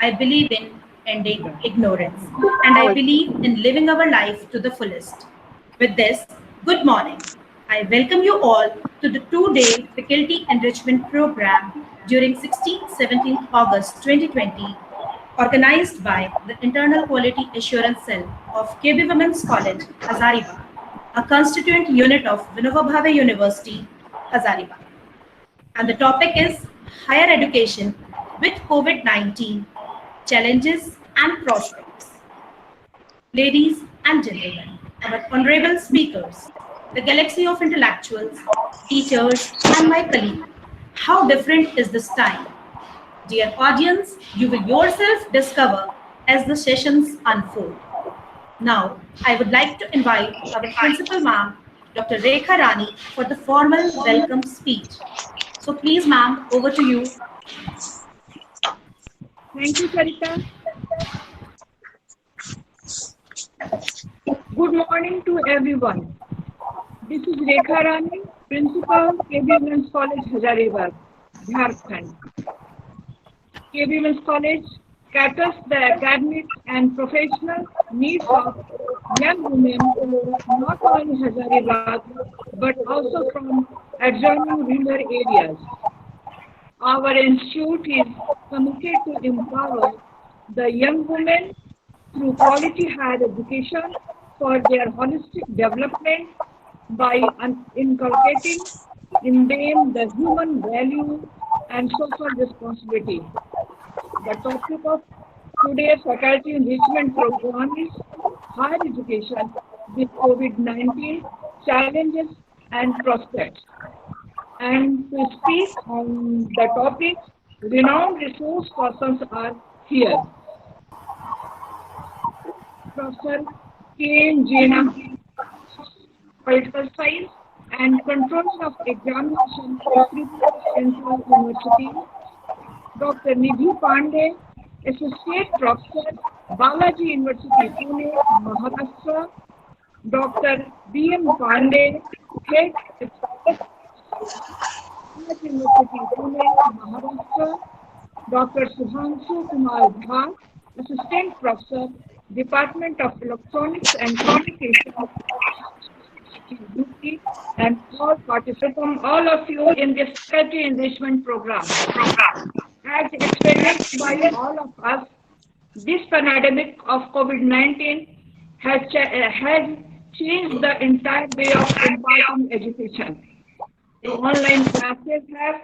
I believe in ending ignorance, and I believe in living our life to the fullest. With this, good morning. I welcome you all to the two-day Faculty Enrichment Program during 16th-17th August 2020, organized by the Internal Quality Assurance Cell of KB Women's College, Hazaribagh, a constituent unit of Vinoba Bhave University, Hazaribagh. And the topic is higher education with COVID-19 challenges and prospects. Ladies and gentlemen, our honorable speakers, the galaxy of intellectuals, teachers, and my colleague, how different is this time? Dear audience, you will yourself discover as the sessions unfold. Now, I would like to invite our principal ma'am, Dr. Rekha Rani, for the formal welcome speech. So please, ma'am, over to you. Thank you, Sarita. Good morning to everyone. This is Rekha Rani, Principal, KB Women's College, Hazaribagh, Jharkhand. KB Women's College caters the academic and professional needs of young women, not only Hazaribagh, but also from adjoining rural areas. Our institute is committed to empower the young women through quality higher education for their holistic development by inculcating in them the human value and social responsibility. The topic of today's faculty enrichment program is higher education with COVID-19 challenges and prospects. And to speak on the topic, renowned resource persons are here. Professor K. Jina, Political Science and Control of Examination at Tripura Central University. Dr. Nidhi Pandey, Associate Professor, Balaji University, Pune, Maharashtra. Dr. B. M. Pandey, Head University, Pune, Maharashtra. Dr. Subhanshu Kumar Jha, Assistant Professor, Department of Electronics and Communication, and all participants, all of you in this faculty enrichment program. As experienced by all of us, this pandemic of COVID-19 has changed the entire way of imparting education. The online classes have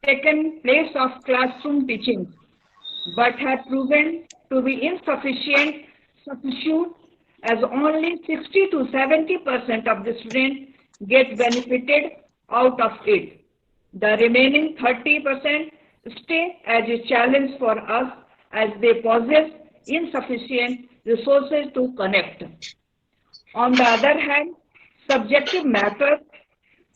taken place of classroom teaching, but have proven to be insufficient substitute as only 60 to 70% of the students get benefited out of it. The remaining 30% stay as a challenge for us as they possess insufficient resources to connect. On the other hand, subjective matters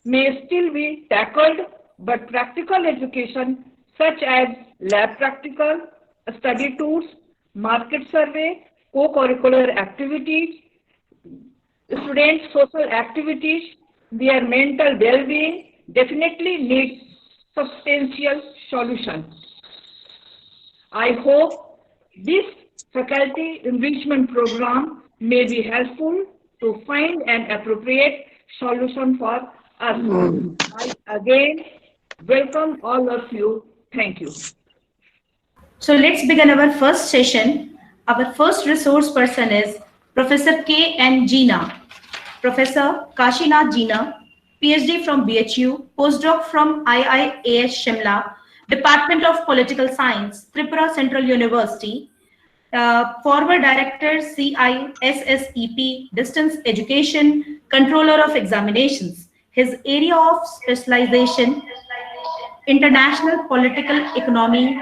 may still be tackled, but practical education such as lab practical, study tours, market survey, co-curricular activities, student social activities, their mental well-being definitely need substantial solutions. I hope this faculty enrichment program may be helpful to find an appropriate solution for us. I again welcome all of you. Thank you. So let's begin our first session. Our first resource person is Professor K. N. Jina. Professor Kashinath Jina, PhD from BHU, postdoc from IIAS Shimla, Department of Political Science, Tripura Central University, former Director CISSEP, Distance Education, Controller of Examinations. His area of specialization, International Political Economy,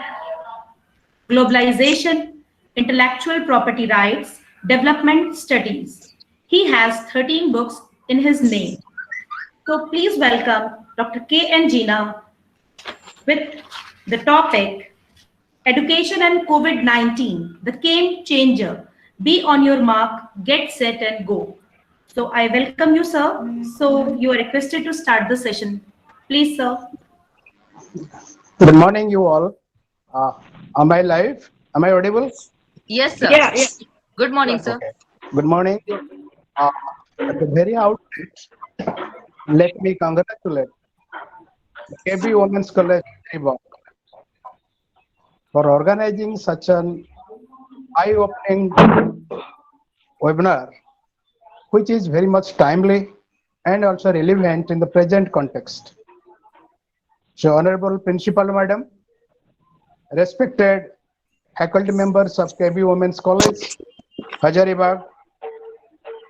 Globalization, Intellectual Property Rights, Development Studies. He has 13 books in his name. So please welcome Dr. K. N. Jina with the topic, Education and COVID-19, the game changer. Be on your mark, get set and go. So I welcome you, sir. So you are requested to start the session. Please, sir. Good morning, you all. Am I live? Am I audible? Yes, sir. Yeah, yeah. Good morning, sir. Okay. Good morning. Uh, at the very outset, let me congratulate the KB Women's College Tribhuvan for organizing such an eye-opening webinar, which is very much timely and also relevant in the present context. So, Honorable Principal Madam, respected faculty members of KB Women's College, Hazaribagh,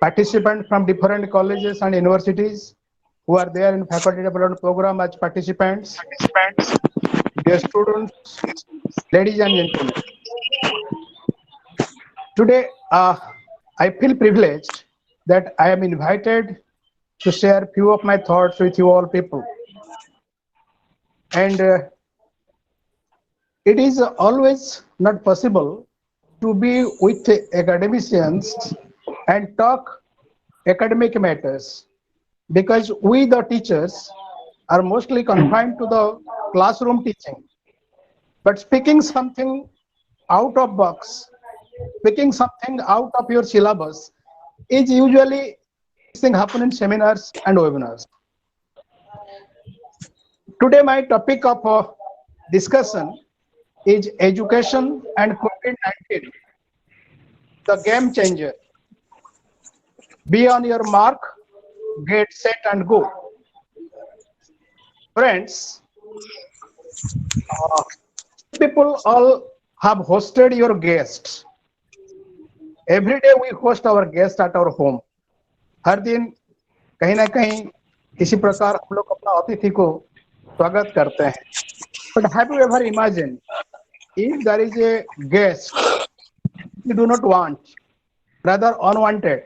participants from different colleges and universities who are there in faculty development program as participants, dear students, ladies and gentlemen. Today, I feel privileged that I am invited to share few of my thoughts with you all people. And it is always not possible to be with academicians and talk academic matters, because we the teachers are mostly confined to the classroom teaching. But speaking something out of box, speaking something out of your syllabus is usually thing happen in seminars and webinars. Today my topic of discussion is education and COVID-19, the game changer. Be on your mark, get set and go. Friends, people all have hosted your guests. Every day we host our guests at our home. हर दिन कहीं ना कहीं किसी प्रकार हम लोग अपना अतिथि को स्वागत करते हैं. But have you ever imagined if there is a guest you do not want, rather unwanted,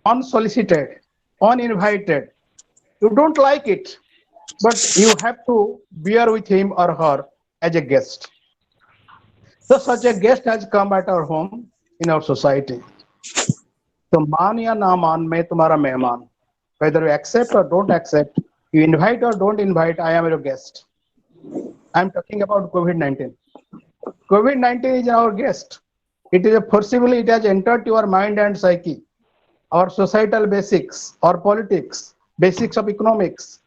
unsolicited, uninvited, you don't like it, but you have to bear with him or her as a guest. So such a guest has come at our home in our society. तो मान या ना मान, मैं तुम्हारा मेहमान. Whether you accept or don't accept, you invite or don't invite, I am your guest. I am talking about COVID-19. COVID-19 is our guest. It is forcibly, it has entered your mind and psyche. Our societal basics, our politics, basics of economics,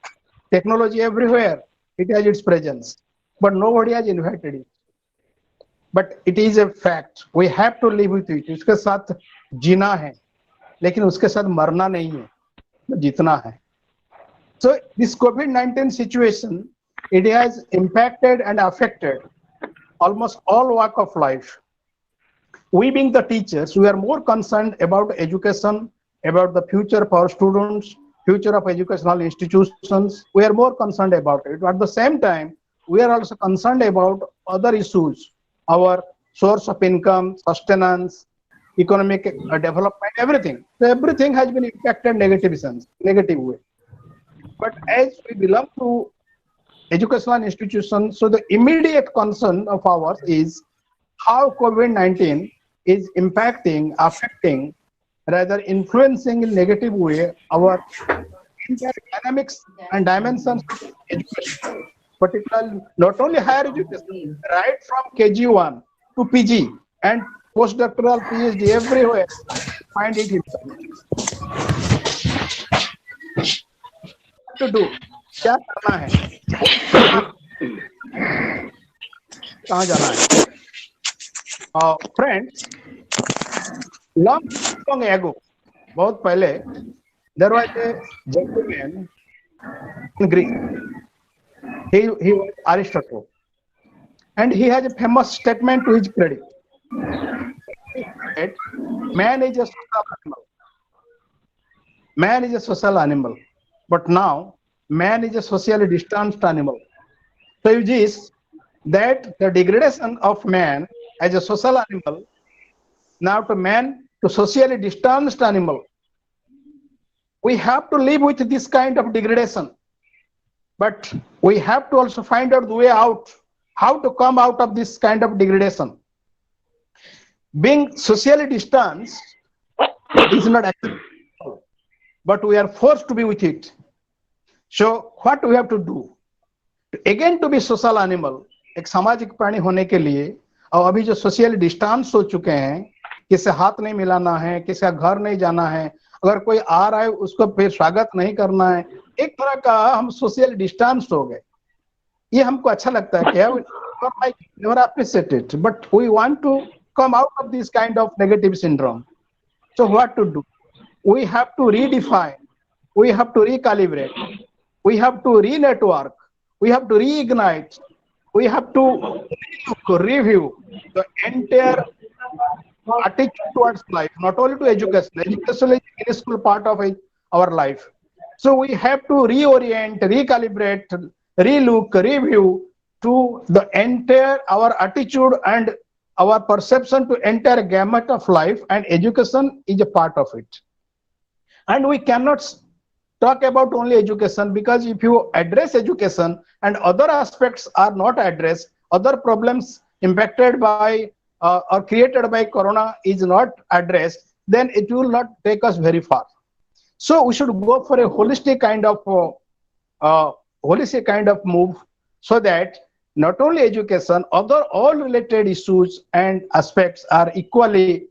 technology everywhere, it has its presence. But nobody has invited it. But it is a fact. We have to live with it. उसके साथ जीना है, लेकिन उसके साथ मरना नहीं है, जीतना है. So this COVID-19 situation, it has impacted and affected almost all walk of life. We being the teachers, we are more concerned about education, about the future of our students, future of educational institutions. We are more concerned about it. But at the same time, we are also concerned about other issues, our source of income, sustenance, economic development, everything. So everything has been impacted negative way. But as we belong to educational institutions, so the immediate concern of ours is how COVID-19 is impacting, affecting, rather influencing in negative way our dynamics and dimensions of education, particularly not only higher education, right from KG1 to PG and postdoctoral PhD everywhere, find it himself. What to do? क्या करना है? कहाँ जाना है? Friends, long ago, बहुत पहले, there was a gentleman in Greece. He was Aristotle, and he has a famous statement to his credit. Man is a social animal. Man is a social animal, but now man is a socially distanced animal. So it is that the degradation of man as a social animal now to man to socially distanced animal. We have to live with this kind of degradation, but we have to also find out the way out, how to come out of this kind of degradation. Being socially distanced is not acceptable, but we are forced to be with it. So what we have to do? Again, to be social animal, एक सामाजिक प्राणी होने के लिए और अभी जो social distance हो चुके हैं, किसी हाथ नहीं मिलाना है, किसी का घर नहीं जाना है, अगर कोई आ रहा है उसको फिर स्वागत नहीं करना है, एक तरह का हम सोशल डिस्टेंस हो गए। ये हमको अच्छा लगता है कि never appreciate it, but we want to come out of this kind of negative syndrome. So what to do? We have to redefine, we have to recalibrate, we have to re-network, we have to reignite, we have to review the entire attitude towards life, not only to education. Education is a minuscule part of our life. So we have to reorient, recalibrate, relook, review to the entire our attitude and our perception to entire gamut of life, and education is a part of it. And we cannot talk about only education, because if you address education and other aspects are not addressed, other problems impacted by or created by corona is not addressed, then it will not take us very far. So we should go for a holistic kind of move, so that not only education, other all related issues and aspects are equally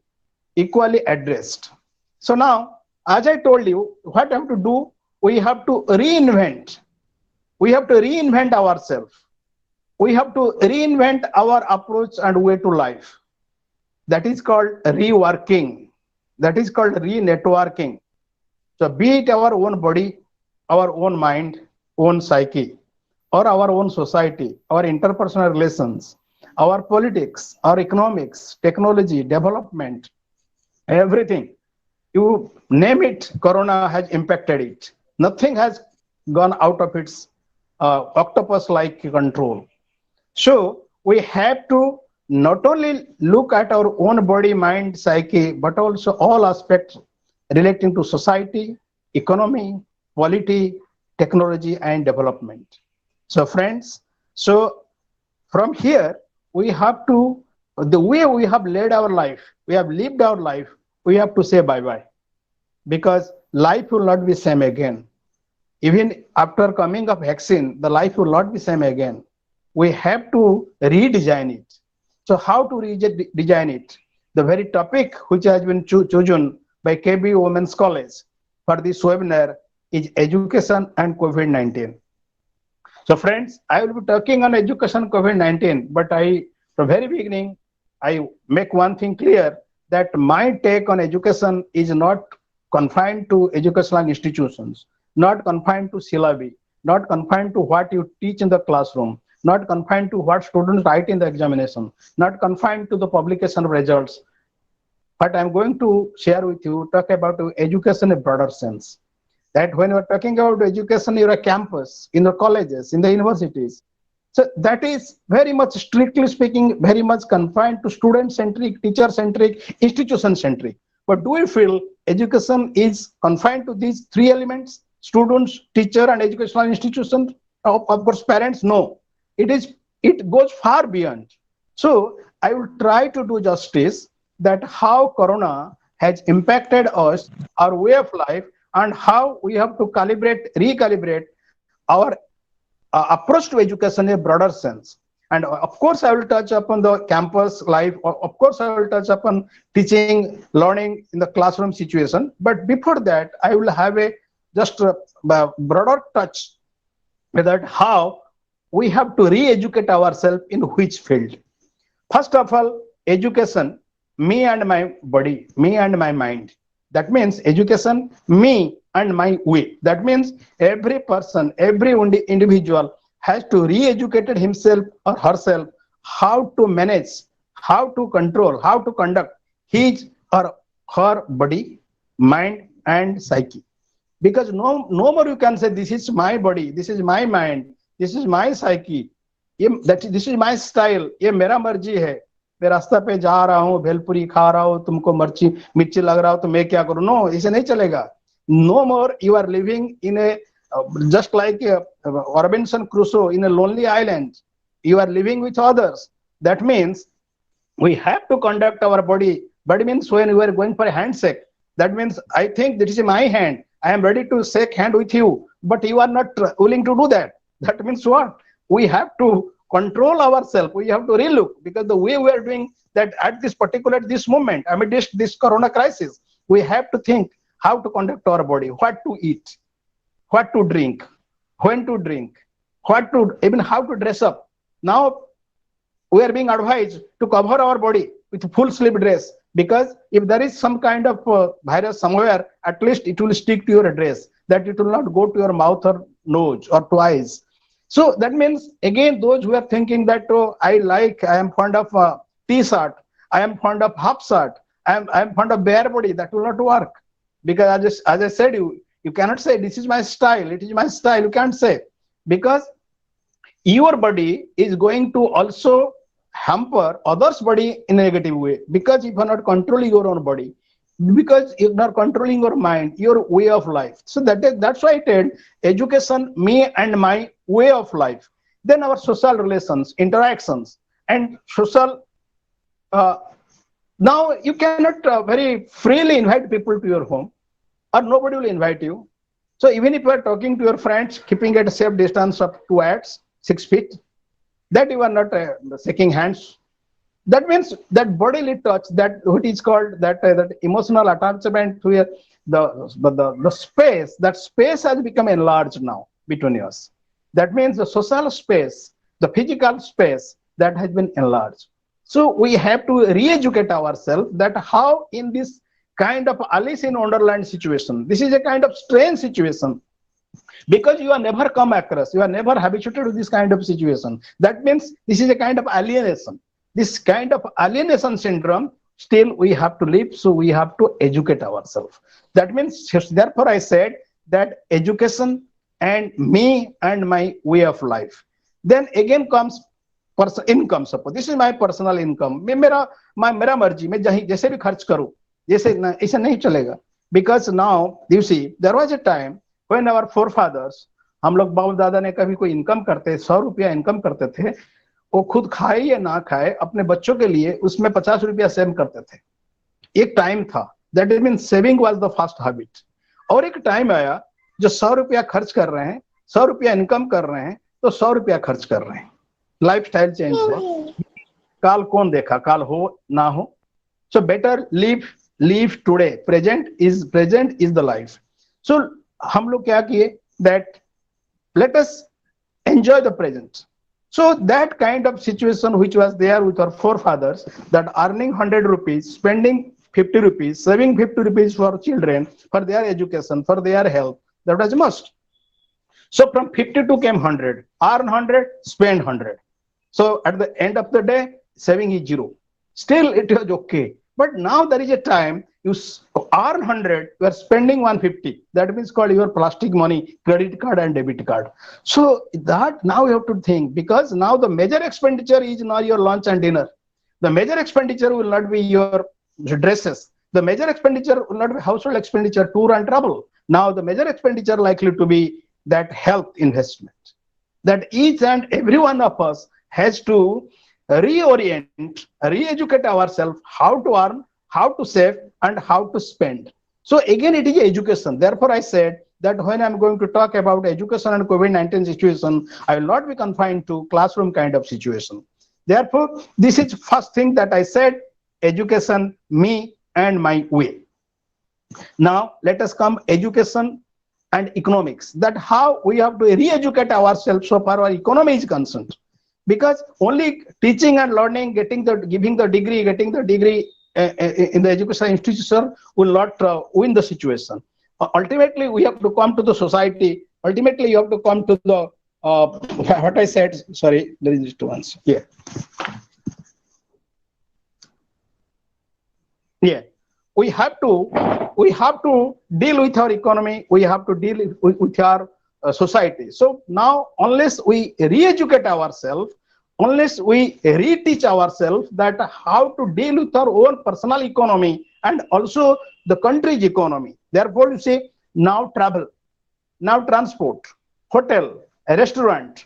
addressed. So now, as I told you, what I have to do, we have to reinvent. We have to reinvent ourselves. We have to reinvent our approach and way to life. That is called reworking. That is called re-networking. So be it our own body, our own mind, own psyche, or our own society, our interpersonal relations, our politics, our economics, technology, development, everything. You name it, corona has impacted it. Nothing has gone out of its octopus-like control. So we have to not only look at our own body, mind, psyche, but also all aspects relating to society, economy, polity, technology, and development. So friends, so from here, we have to, the way we have led our life, we have lived our life, we have to say bye-bye, because life will not be same again. Even after coming of vaccine, the life will not be same again. We have to redesign it. So how to redesign it? The very topic which has been chosen by KB Women's College for this webinar is education and COVID-19. So friends, I will be talking on education COVID-19, but from very beginning, I make one thing clear, that my take on education is not confined to educational institutions, not confined to syllabi, not confined to what you teach in the classroom, not confined to what students write in the examination, not confined to the publication of results. But I'm going to share with you, talk about education in a broader sense. That when you're talking about education in a campus, in the colleges, in the universities, so that is very much, strictly speaking, very much confined to student-centric, teacher-centric, institution-centric. But do we feel education is confined to these three elements: students, teacher, and educational institutions? Of course, parents, no. It goes far beyond. So I will try to do justice that how corona has impacted us, our way of life, and how we have to recalibrate our approach to education in a broader sense. And of course, I will touch upon the campus life. Of course, I will touch upon teaching, learning in the classroom situation. But before that, I will have just a broader touch with that how we have to re-educate ourselves in which field. First of all, education, me and my body, me and my mind. That means education, me and my we. That means every person, every individual has to re-educate himself or herself how to manage, how to control, how to conduct his or her body, mind, and psyche. Because no more you can say, this is my body, this is my mind, this is my psyche, this is my style, ये मेरा मर्जी है, मैं रास्ता पे जा रहा हूँ, भेलपुरी खा रहा हूँ, तुमको मिर्ची लग रहा हो तो मैं क्या करूँ? No, इसे नहीं चलेगा. No more you are living in a just like Robinson Crusoe in a lonely island. You are living with others. That means we have to conduct our body. Body means when we are going for a handshake. That means I think this is my hand. I am ready to shake hand with you, but you are not willing to do that. That means what? We have to control ourselves, we have to relook, because the way we are doing that at this moment, amid this corona crisis, we have to think how to conduct our body, what to eat, what to drink, when to drink, even how to dress up. Now we are being advised to cover our body with full sleeve dress, because if there is some kind of virus somewhere, at least it will stick to your dress, that it will not go to your mouth or nose or to eyes. So that means, again, those who are thinking that, oh, I am fond of t-shirt, I am fond of half shirt, I am fond of bare body, that will not work. Because as I said, you cannot say this is my style, it is my style. You can't say, because your body is going to also hamper others' body in a negative way, because if you are not controlling your own body, because you're not controlling your mind, your way of life. So that's why I said education, me and my way of life. Then our social relations, interactions, and social. Now you cannot very freely invite people to your home, or nobody will invite you. So even if you are talking to your friends, keeping at a safe distance of 2 yards, 6 feet, that you are not shaking hands. That means that bodily touch, that what is called that emotional attachment to the space, that space has become enlarged now between us. That means the social space, the physical space, that has been enlarged. So we have to re-educate ourselves that how in this kind of Alice in Wonderland situation, this is a kind of strange situation, because you are never come across, you are never habituated to this kind of situation. That means this is a kind of alienation. This kind of alienation syndrome, still we have to live, so we have to educate ourselves. That means, therefore I said that education and me and my way of life. Then again comes income. Suppose this is my personal income, मेरा मर्जी, मैं जैसे भी खर्च करूं, जैसे ऐसा नहीं चलेगा. Because now you see, there was a time when our forefathers, हम लोग बाप दादा ने कभी कोई इनकम करते, 100 रुपया इनकम करते थे, वो खुद खाए या ना खाए, अपने बच्चों के लिए उसमें 50 रुपया सेव करते थे. एक टाइम था, that means saving was the first habit. और एक टाइम आया जो 100 रुपया खर्च कर रहे हैं, 100 रुपया इनकम कर रहे हैं, तो 100 रुपया खर्च कर रहे हैं. लाइफस्टाइल चेंज हुआ. काल कौन देखा, काल हो ना हो. So better live today. Present is the life. So हम लोग क्या किए, that let us enjoy the present. So that kind of situation which was there with our forefathers, that earning 100 rupees, spending 50 rupees, saving 50 rupees for children, for their education, for their health, that was a must. So from 52 came 100, earn 100, spend 100. So at the end of the day, saving is 0. Still it was okay. But now there is a time you earn 100, you are spending 150. That means called your plastic money, credit card and debit card. So that now you have to think, because now the major expenditure is not your lunch and dinner. The major expenditure will not be your dresses. The major expenditure will not be household expenditure, tour and travel. Now the major expenditure likely to be that health investment. That each and every one of us has to reorient, re-educate ourselves how to earn, how to save, and how to spend. So again, it is education. Therefore, I said that when I'm going to talk about education and COVID-19 situation, I will not be confined to classroom kind of situation. Therefore, this is first thing that I said, education, me and my way. Now, let us come education and economics, that how we have to re-educate ourselves so far our economy is concerned. Because only teaching and learning, giving the degree in the educational institution will not win the situation. Ultimately, we have to come to the society. Ultimately, you have to come to the what I said. Sorry, there is just once. Yeah. We have to deal with our economy. We have to deal with our society. So now, unless we re-educate ourselves, unless we reteach ourselves that how to deal with our own personal economy and also the country's economy. Therefore, you see, now travel, now transport, hotel, restaurant,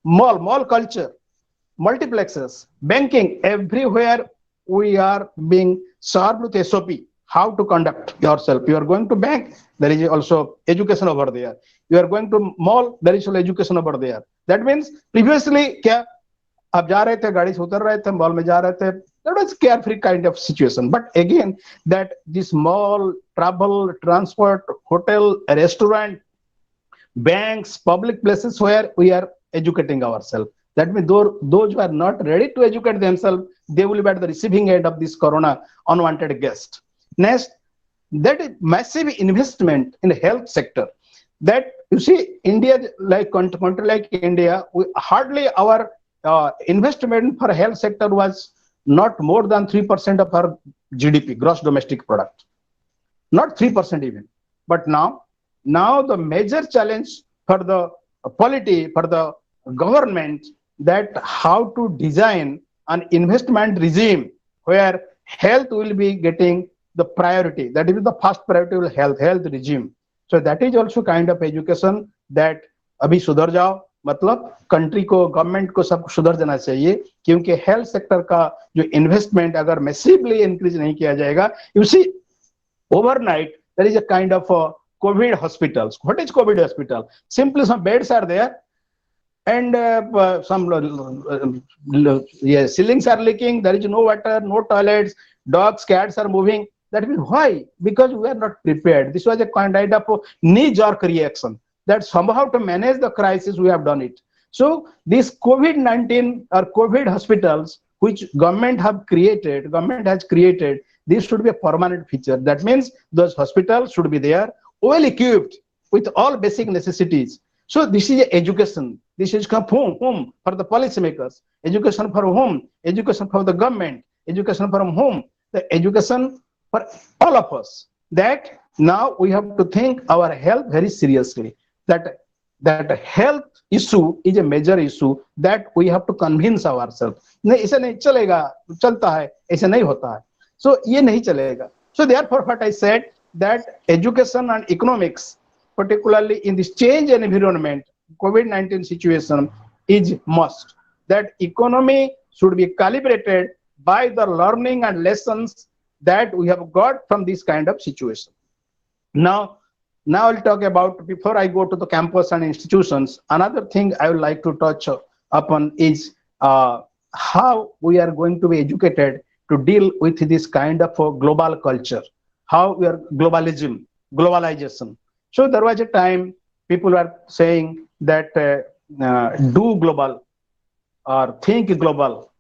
mall culture, multiplexes, banking, everywhere we are being served with SOP, how to conduct yourself. You are going to bank, there is also education over there. You are going to mall, there is also education over there. That means previously, आप जा रहे थे, गाड़ी से उतर रहे थे, mall में जा रहे थे, that was carefree kind of situation. But again, that this mall, travel, transport, hotel, restaurant, banks, public places where we are educating ourselves. That means those who are not ready to educate themselves, they will be at the receiving end of this corona unwanted guest. Next, that is massive investment in the health sector. That you see, India, like country like India, hardly our investment for health sector was not more than 3% of our GDP, gross domestic product, not 3% even. But now the major challenge for the polity, for the government, that how to design an investment regime where health will be getting the priority. That is the first priority will health regime. So that is also kind of education that अभी सुधर जाओ, मतलब country को, government को सब सुधर जाना चाहिए, क्योंकि हेल्थ सेक्टर का जो इन्वेस्टमेंट अगर मैसिवली इंक्रीज नहीं किया जाएगा, you see overnight there is a kind of COVID hospitals. What is COVID hospital? Simply some beds are there and some ceilings are leaking, there is no water, no toilets, dogs, cats are moving. That means why? Because we are not prepared. This was a kind of knee-jerk reaction that somehow to manage the crisis we have done it. So these COVID-19 or COVID hospitals which government has created, this should be a permanent feature. That means those hospitals should be there, well equipped with all basic necessities. So this is education. This is from whom? For the policymakers. Education for whom? Education for the government. Education from whom? The education for all of us. That now we have to think our health very seriously. That health issue is a major issue that we have to convince ourselves. नहीं, ऐसा नहीं चलेगा, चलता है, ऐसा नहीं होता है. So ये नहीं चलेगा. So therefore what I said, that education and economics, particularly in this change in environment, COVID-19 situation, is must. That economy should be calibrated by the learning and lessons that we have got from this kind of situation. Now I'll talk about, before I go to the campus and institutions, another thing I would like to touch upon is how we are going to be educated to deal with this kind of global culture, how we are globalization. So there was a time people were saying that do global or think global.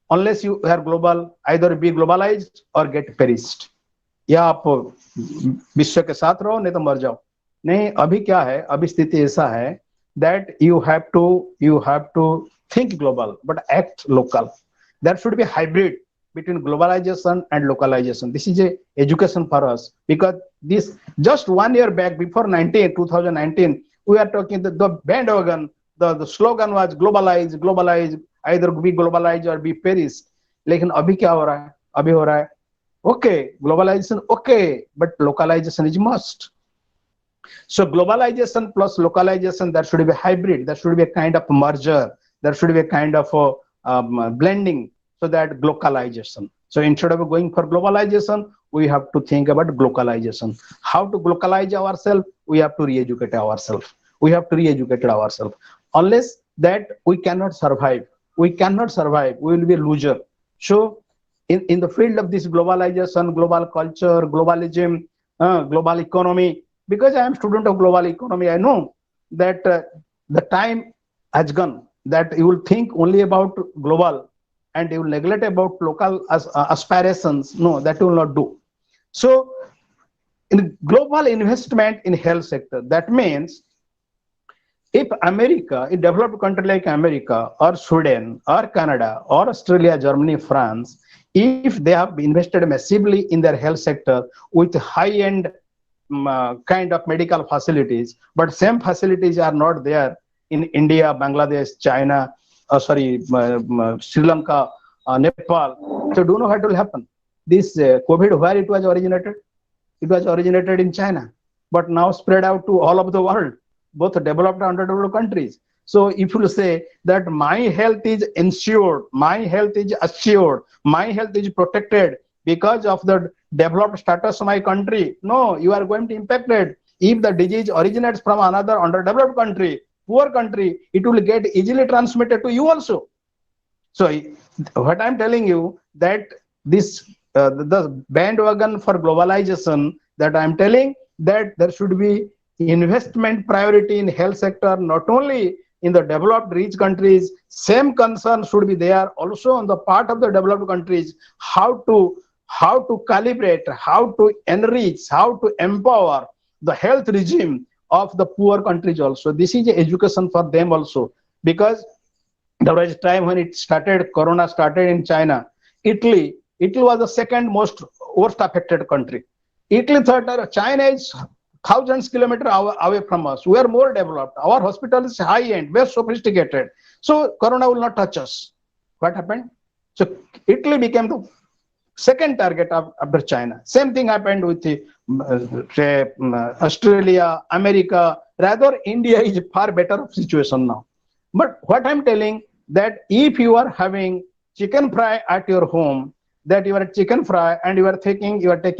Unless you are global, either be globalized or get perished. या आप विश्व के साथ रहो, नहीं तो मर जाओ. नहीं, अभी क्या है, अभी स्थिति ऐसा है that you have to think global but act local. There should be a hybrid between globalization and localization. This is a education for us, because this just 1 year back, before 2019, we are talking the bandwagon, the slogan was globalize, either be globalized or be perished. लेकिन अभी क्या हो रहा है? अभी हो रहा है, okay, globalization, okay, but localization is must. So globalization plus localization, there should be a hybrid, there should be a kind of merger, there should be a kind of blending, so that globalization. So instead of going for globalization, we have to think about globalization. How to globalize ourselves? We have to re-educate ourselves. Unless that, we cannot survive. We will be a loser. So in the field of this globalization, global culture, globalism, global economy, because I am student of global economy, I know that the time has gone that you will think only about global and you will neglect about local aspirations. No, that you will not do. So in global investment in health sector, that means if America, a developed country like America or Sweden or Canada or Australia, Germany, France, if they have invested massively in their health sector with high-end kind of medical facilities, but same facilities are not there in India, Bangladesh, China, Sri Lanka, Nepal. So do you know what will happen? This COVID, where it was originated? It was originated in China, but now spread out to all over the world, both developed and underdeveloped countries. So if you say that my health is ensured, my health is assured, my health is protected because of the developed status of my country, no, you are going to impact it. If the disease originates from another underdeveloped country, poor country, it will get easily transmitted to you also. So what I'm telling you that this the bandwagon for globalization, that I'm telling that there should be investment priority in health sector, not only in the developed rich countries. Same concern should be there also on the part of the developed countries, how to calibrate, how to enrich, how to empower the health regime of the poor countries also. This is education for them also, because there was a time when it started, corona started in China. Italy was the second most worst affected country. Italy thought that China is thousands kilometers away from us. We are more developed. Our hospital is high end, very sophisticated. So corona will not touch us. What happened? So Italy became the second target after China. Same thing happened with the, say, Australia, America. Rather, India is far better situation now. But what I'm telling, that if you are having chicken fry at your home, that you are chicken fry and you are taking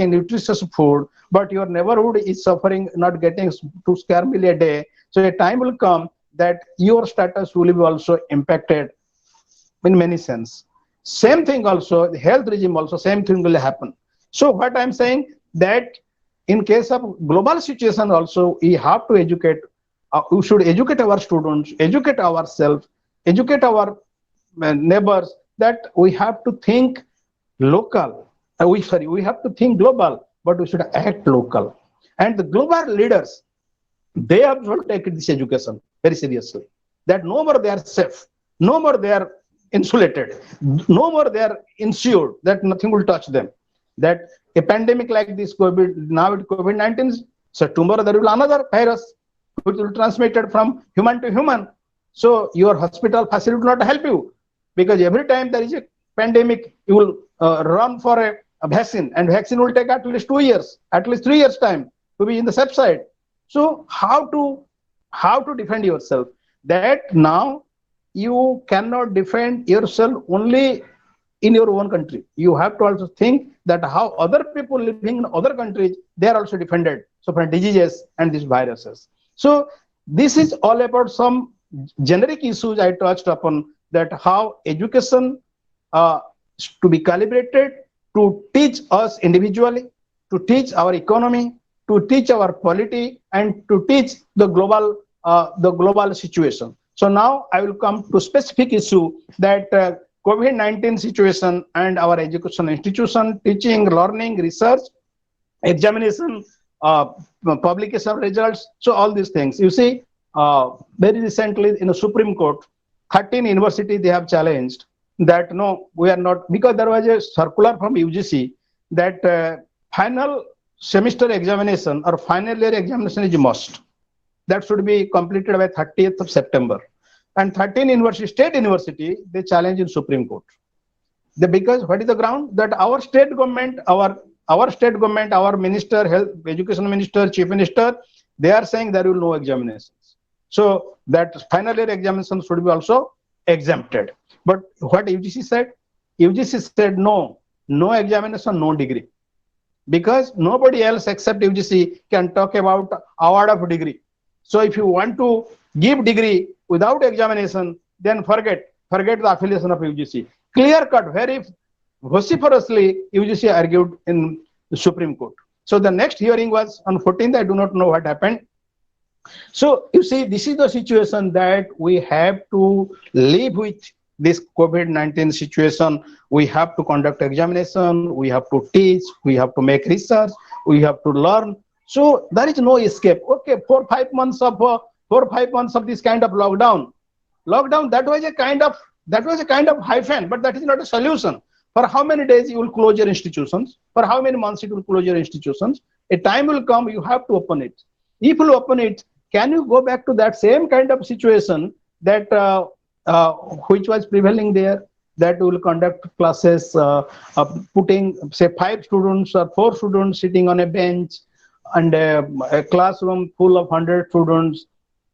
nutritious food, but your neighborhood is suffering, not getting 2 square meal a day. So a time will come that your status will be also impacted in many sense. Same thing also, the health regime also, same thing will happen. So what I'm saying, that in case of global situation also, we have to educate, we should educate our students, educate ourselves, educate our neighbors, that we have to think local. We have to think global, but we should act local. And the global leaders, they have to take this education very seriously. That no more they are safe, no more they are insulated, no more they are insured, that nothing will touch them. That a pandemic like this COVID, now it COVID-19, so tomorrow there will be another virus which will be transmitted from human to human. So your hospital facility will not help you, because every time there is a pandemic, you will run for a vaccine, and vaccine will take at least 2 years, at least 3 years time to be in the safe side. So how to defend yourself? That now you cannot defend yourself only in your own country. You have to also think that how other people living in other countries, they are also defended so from diseases and these viruses. So this is all about some generic issues I touched upon, that how education to be calibrated to teach us individually, to teach our economy, to teach our polity, and to teach the global situation. So now I will come to specific issue, that COVID-19 situation and our education institution, teaching, learning, research, examination, publication results. So all these things. You see, very recently in the Supreme Court, 13 universities, they have challenged that no, we are not, because there was a circular from UGC that final semester examination or final year examination is must. That should be completed by 30th of September. And 13 state university, they challenge in Supreme Court. Because what is the ground? That our state government, our minister, health, education minister, chief minister, they are saying there will no examinations. So that final year examination should be also exempted. But what UGC said? UGC said no examination, no degree. Because nobody else except UGC can talk about award of degree. So if you want to give degree without examination, then forget the affiliation of UGC. Clear cut, very vociferously UGC argued in the Supreme Court. So the next hearing was on 14th. I do not know what happened. So you see, this is the situation that we have to live with this COVID-19 situation. We have to conduct examination, we have to teach, we have to make research, we have to learn. So there is no escape. Okay, 4 or 5 months of this kind of lockdown, that was a kind of hyphen, but that is not a solution. For how many days you will close your institutions? For how many months it will close your institutions? A time will come, you have to open it. If you open it, can you go back to that same kind of situation that which was prevailing there? That will conduct classes, putting say 5 students or 4 students sitting on a bench, and a classroom full of 100 students,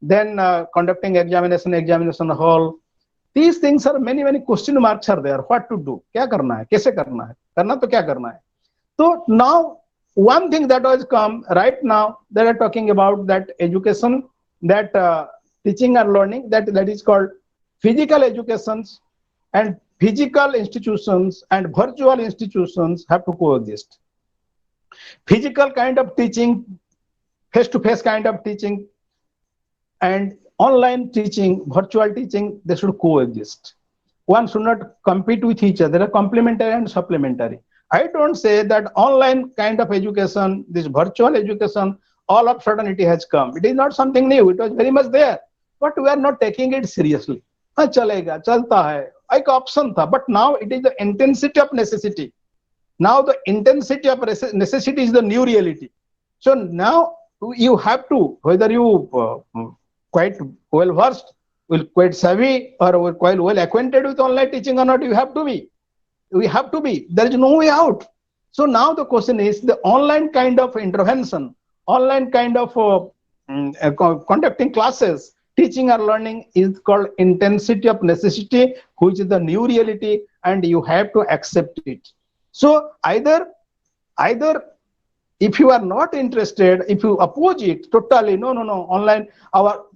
then conducting examination hall. These things are many question marks are there. What to do? Kya karna hai? Kaise karna hai? Karna to kya karna hai? So now one thing that has come right now, they are talking about that education, that teaching and learning, that is called physical education and physical institutions and virtual institutions have to coexist. Physical kind of teaching, face-to-face kind of teaching, and online teaching, virtual teaching, they should coexist. One should not compete with each other, they are complementary and supplementary. I don't say that online kind of education, this virtual education, all of a sudden it has come. It is not something new, it was very much there, but we are not taking it seriously. हाँ चलेगा, चलता है, एक option था, but now it is the intensity of necessity. Now the intensity of necessity is the new reality. So now you have to, whether you quite well versed, quite savvy, or quite well acquainted with online teaching or not, you have to be. We have to be. There is no way out. So now the question is the online kind of intervention, online kind of conducting classes, teaching or learning is called intensity of necessity, which is the new reality, and you have to accept it. So either if you are not interested, if you oppose it totally, no, online,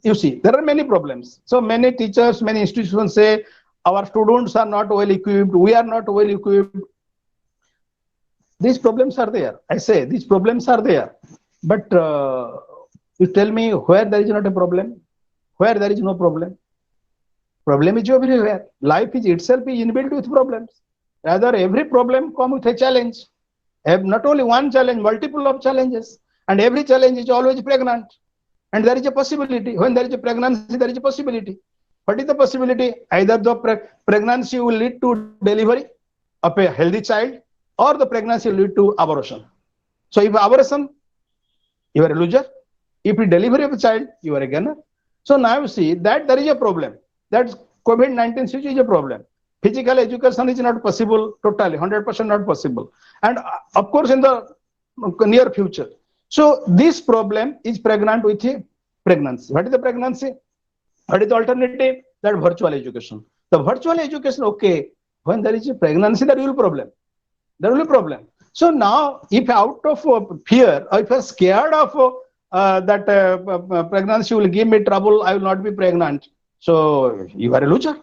you see, there are many problems. So many teachers, many institutions say, our students are not well equipped, we are not well equipped. These problems are there. I say, these problems are there. But you tell me where there is not a problem, where there is no problem. Problem is everywhere. Life is itself is inbuilt with problems. Rather, every problem comes with a challenge. Have not only one challenge, multiple of challenges, and every challenge is always pregnant. And there is a possibility. When there is a pregnancy, there is a possibility. What is the possibility? Either the pregnancy will lead to delivery of a healthy child, or the pregnancy will lead to abortion. So if abortion, you are a loser. If you delivery of a child, you are a gainer. So now you see that there is a problem. That COVID-19 situation is a problem. Physical education is not possible totally, 100% not possible. And of course in the near future. So this problem is pregnant with a pregnancy. What is the pregnancy? What is the alternative? That virtual education. The virtual education, okay, when there is a pregnancy, there will be problem. There will be problem. So now if out of fear, or if you are scared of that pregnancy will give me trouble, I will not be pregnant. So you are a loser.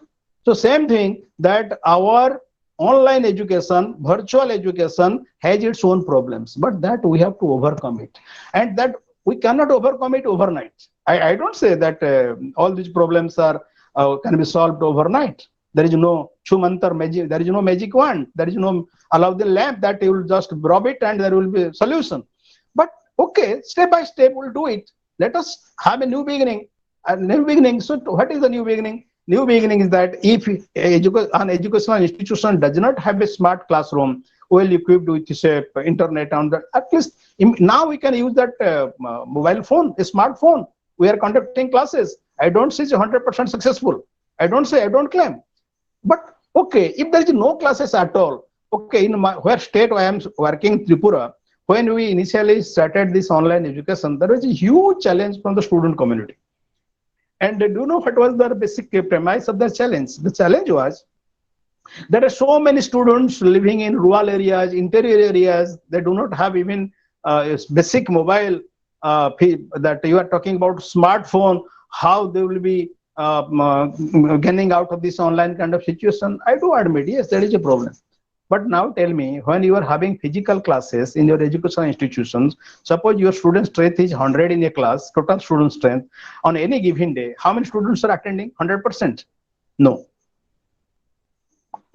So same thing that our online education, virtual education has its own problems, but that we have to overcome it. And that we cannot overcome it overnight. I don't say that all these problems are can be solved overnight. There is no Chumantar magic, there is no magic wand, there is no Aladdin lamp that you will just rub it and there will be a solution. But okay, step by step we'll do it. Let us have a new beginning. A new beginning. So what is the new beginning? New beginning is that if an educational institution does not have a smart classroom, well equipped with say, internet on that, at least now we can use that mobile phone, a smartphone. We are conducting classes. I don't say it's 100% successful. I don't claim. But okay, if there is no classes at all, okay, in where state I am working, Tripura, when we initially started this online education, there was a huge challenge from the student community. And do you know what was the basic premise of the challenge? The challenge was there are so many students living in rural areas, interior areas. They do not have even basic mobile that you are talking about smartphone. How they will be getting out of this online kind of situation? I do admit, yes, there is a problem. But now tell me, when you are having physical classes in your educational institutions, suppose your student strength is 100 in a class, total student strength, on any given day, how many students are attending? 100%? No.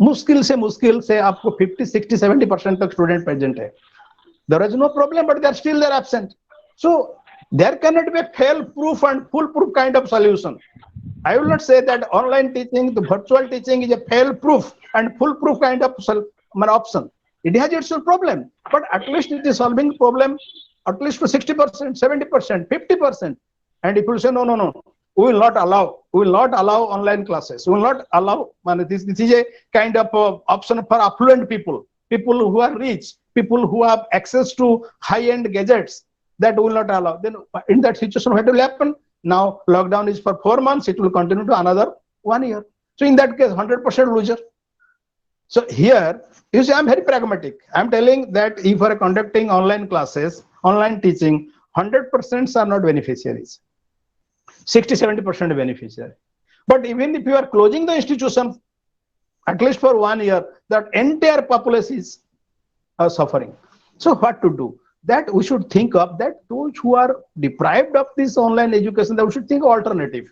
मुश्किल से आपको 50, 60, 70% तक student present है. There is no problem, but they are still absent. So there cannot be a fail-proof and foolproof kind of solution. I will not say that online teaching, the virtual teaching is a fail-proof and foolproof kind of option. It has its own problem, but at least it is solving problem at least to 60%, 70%, 50%. And if you say no, we will not allow online classes. We will not allow. This is a kind of option for affluent people who are rich, people who have access to high-end gadgets. That will not allow. Then in that situation, what will happen? Now lockdown is for 4 months. It will continue to another 1 year. So in that case, 100% loser. So here, you see, I'm very pragmatic. I'm telling that if you are conducting online classes, online teaching, 100% are not beneficiaries. 60, 70% beneficiary. But even if you are closing the institution, at least for 1 year, that entire population is suffering. So what to do? That we should think of that those who are deprived of this online education, that we should think alternative.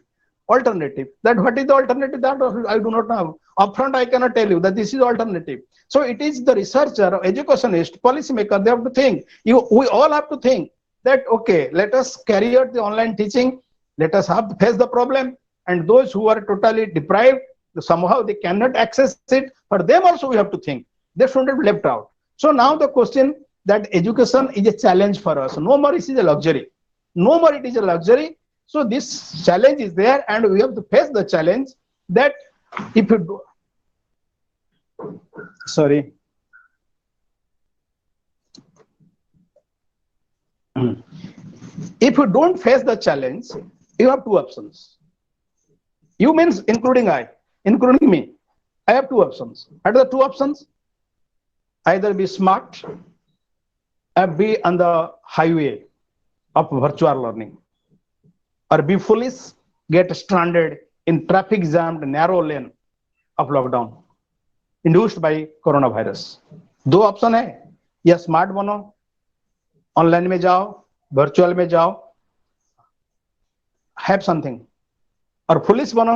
That what is the alternative? That I do not know. Upfront, I cannot tell you that this is alternative. So it is the researcher, educationist, policymaker. They have to think. We all have to think that okay, let us carry out the online teaching. Let us face the problem. And those who are totally deprived, somehow they cannot access it. For them also, we have to think. They shouldn't be left out. So now the question that education is a challenge for us. No more it is a luxury. No more it is a luxury. So this challenge is there, and we have to face the challenge that if you do, if you don't face the challenge, you have two options. You means including me. I have two options. What are the two options? Either be smart or be on the highway of virtual learning, or be foolish, get stranded in traffic jammed narrow lane of lockdown induced by coronavirus. दो option है, या smart बनो, online में जाओ, virtual में जाओ, have something, और police बनो,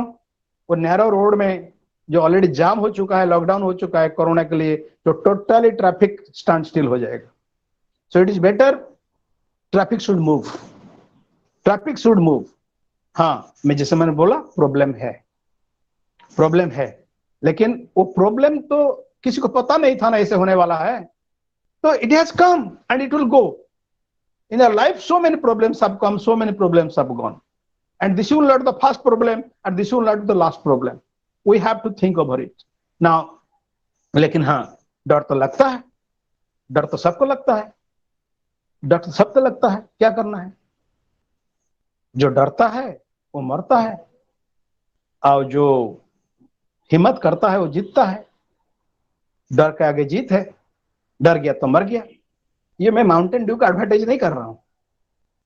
वो नैरो रोड में जो ऑलरेडी जाम हो चुका है, लॉकडाउन हो चुका है कोरोना के लिए, तो टोटली ट्रैफिक स्टैंड स्टिल हो जाएगा. So it is better, traffic should move. हाँ, मैं जैसे मैंने बोला प्रॉब्लम है, लेकिन वो प्रॉब्लम तो किसी को पता नहीं था ना ऐसे होने वाला है. तो it has come and it will go. In our life, so many problems have come, so many problems have gone. And this will not be the first problem, and this will not be the last problem. We have to think over it. Now, लेकिन हाँ, डर तो लगता है, डर तो सबको लगता है, क्या करना है? जो डरता है, वो मरता है, और जो हिम्मत करता है, वो जीतता है. डर के आगे जीत है, डर गया तो मर गया. ये मैं माउंटेन ड्यू का एडवर्टाइज नहीं कर रहा हूं.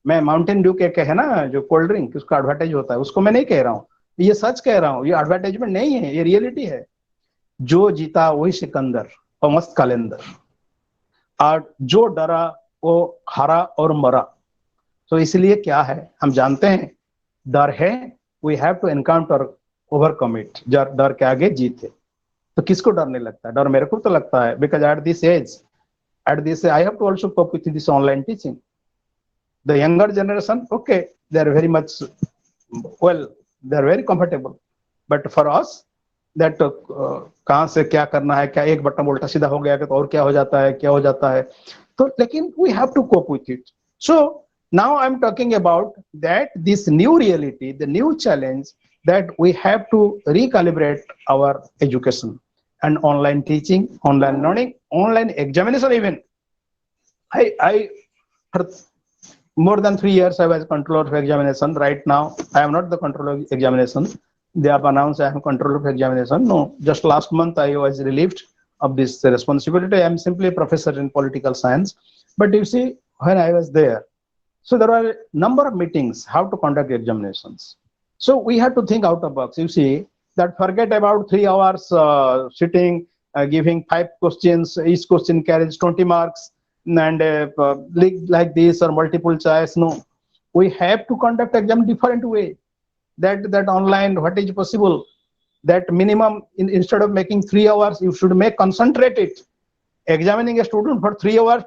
मैं माउंटेन ड्यू के है ना जो कोल्ड ड्रिंक, उसका एडवर्टाइज होता है, उसको मैं नहीं कह रहा हूं. ये सच कह रहा हूं, ये एडवर्टाइजमेंट नहीं है, ये रियलिटी है. जो जीता वही सिकंदर और मस्त कैलेंडर, और जो डरा वो हारा और मरा. तो इसलिए क्या है, हम जानते हैं डर है, we have to encounter, overcome it. डर के आगे जीत है. तो किसको डर नहीं लगता? डर मेरे को तो लगता है, because at this age, I have to also cope with this online teaching. The younger generation, okay, they are very much, well, they are very comfortable. But for us, that कहाँ से क्या करना है, क्या एक बटन उल्टा सीधा हो गया तो और क्या हो जाता है, तो लेकिन we have to cope with it. So now I'm talking about that this new reality, the new challenge, that we have to recalibrate our education. And online teaching, online learning, online examination even. I for more than 3 years I was controller of examination. Right now I am not the controller of examination. They have announced I am controller of examination. No, just last month I was relieved of this responsibility. I am simply a professor in political science. But you see, when I was there, so there are a number of meetings how to conduct examinations. So we have to think out of the box. You see, that forget about 3 hours sitting, giving 5 questions, each question carries 20 marks, and like this or multiple choice. No, we have to conduct exam different way. That online, what is possible, that minimum, instead of making 3 hours, you should make concentrated. Examining a student for 3 hours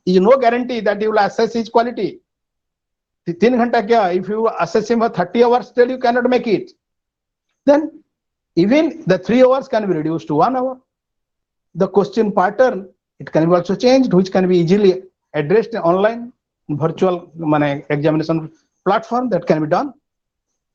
is no guarantee that you will assess his quality. 3 घंटा क्या, if you assess him for 30 hours, still you cannot make it. Then even the 3 hours can be reduced to 1 hour. The question pattern, it can be also changed, which can be easily addressed online virtual examination platform, that can be done.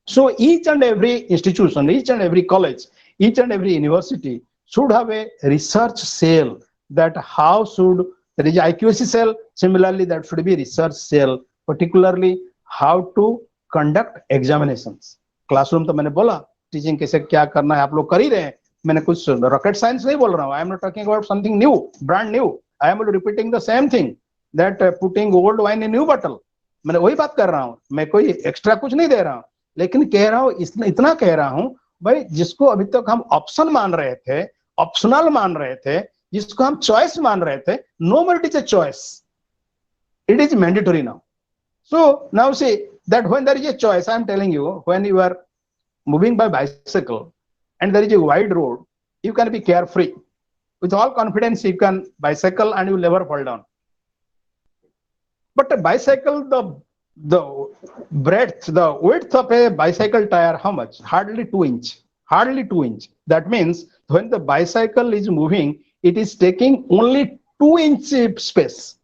So each and every institution, each and every college, each and every university should have a research cell. That how should, there is IQAC cell, similarly that should be research cell, particularly how to conduct examinations. Classroom तो मैंने बोला, teaching कैसे क्या करना है आप लोग कर ही रहे हैं. मैंने कुछ रॉकेट साइंस नहीं बोल रहा हूँ. I am not talking about something new, brand new. I am repeating the same thing, that putting old wine in new bottle. मैंने वही बात कर रहा हूँ, मैं कोई एक्स्ट्रा कुछ नहीं दे रहा हूँ, लेकिन कह रहा हूँ, इतना कह रहा हूँ, भाई जिसको अभी तक हम ऑप्शन मान रहे थे, ऑप्शनल मान रहे थे, जिसको हम चॉइस मान रहे थे, no more it is a choice, it is mandatory now. So now see that when there is a choice, I am telling you, when you are moving by bicycle and there is a wide road, you can be carefree. With all confidence, you can bicycle and you will never fall down. But a bicycle, the breadth, the width of a bicycle tire, how much? Hardly 2 inch. Hardly 2 inch. That means when the bicycle is moving, it is taking only 2 inch space.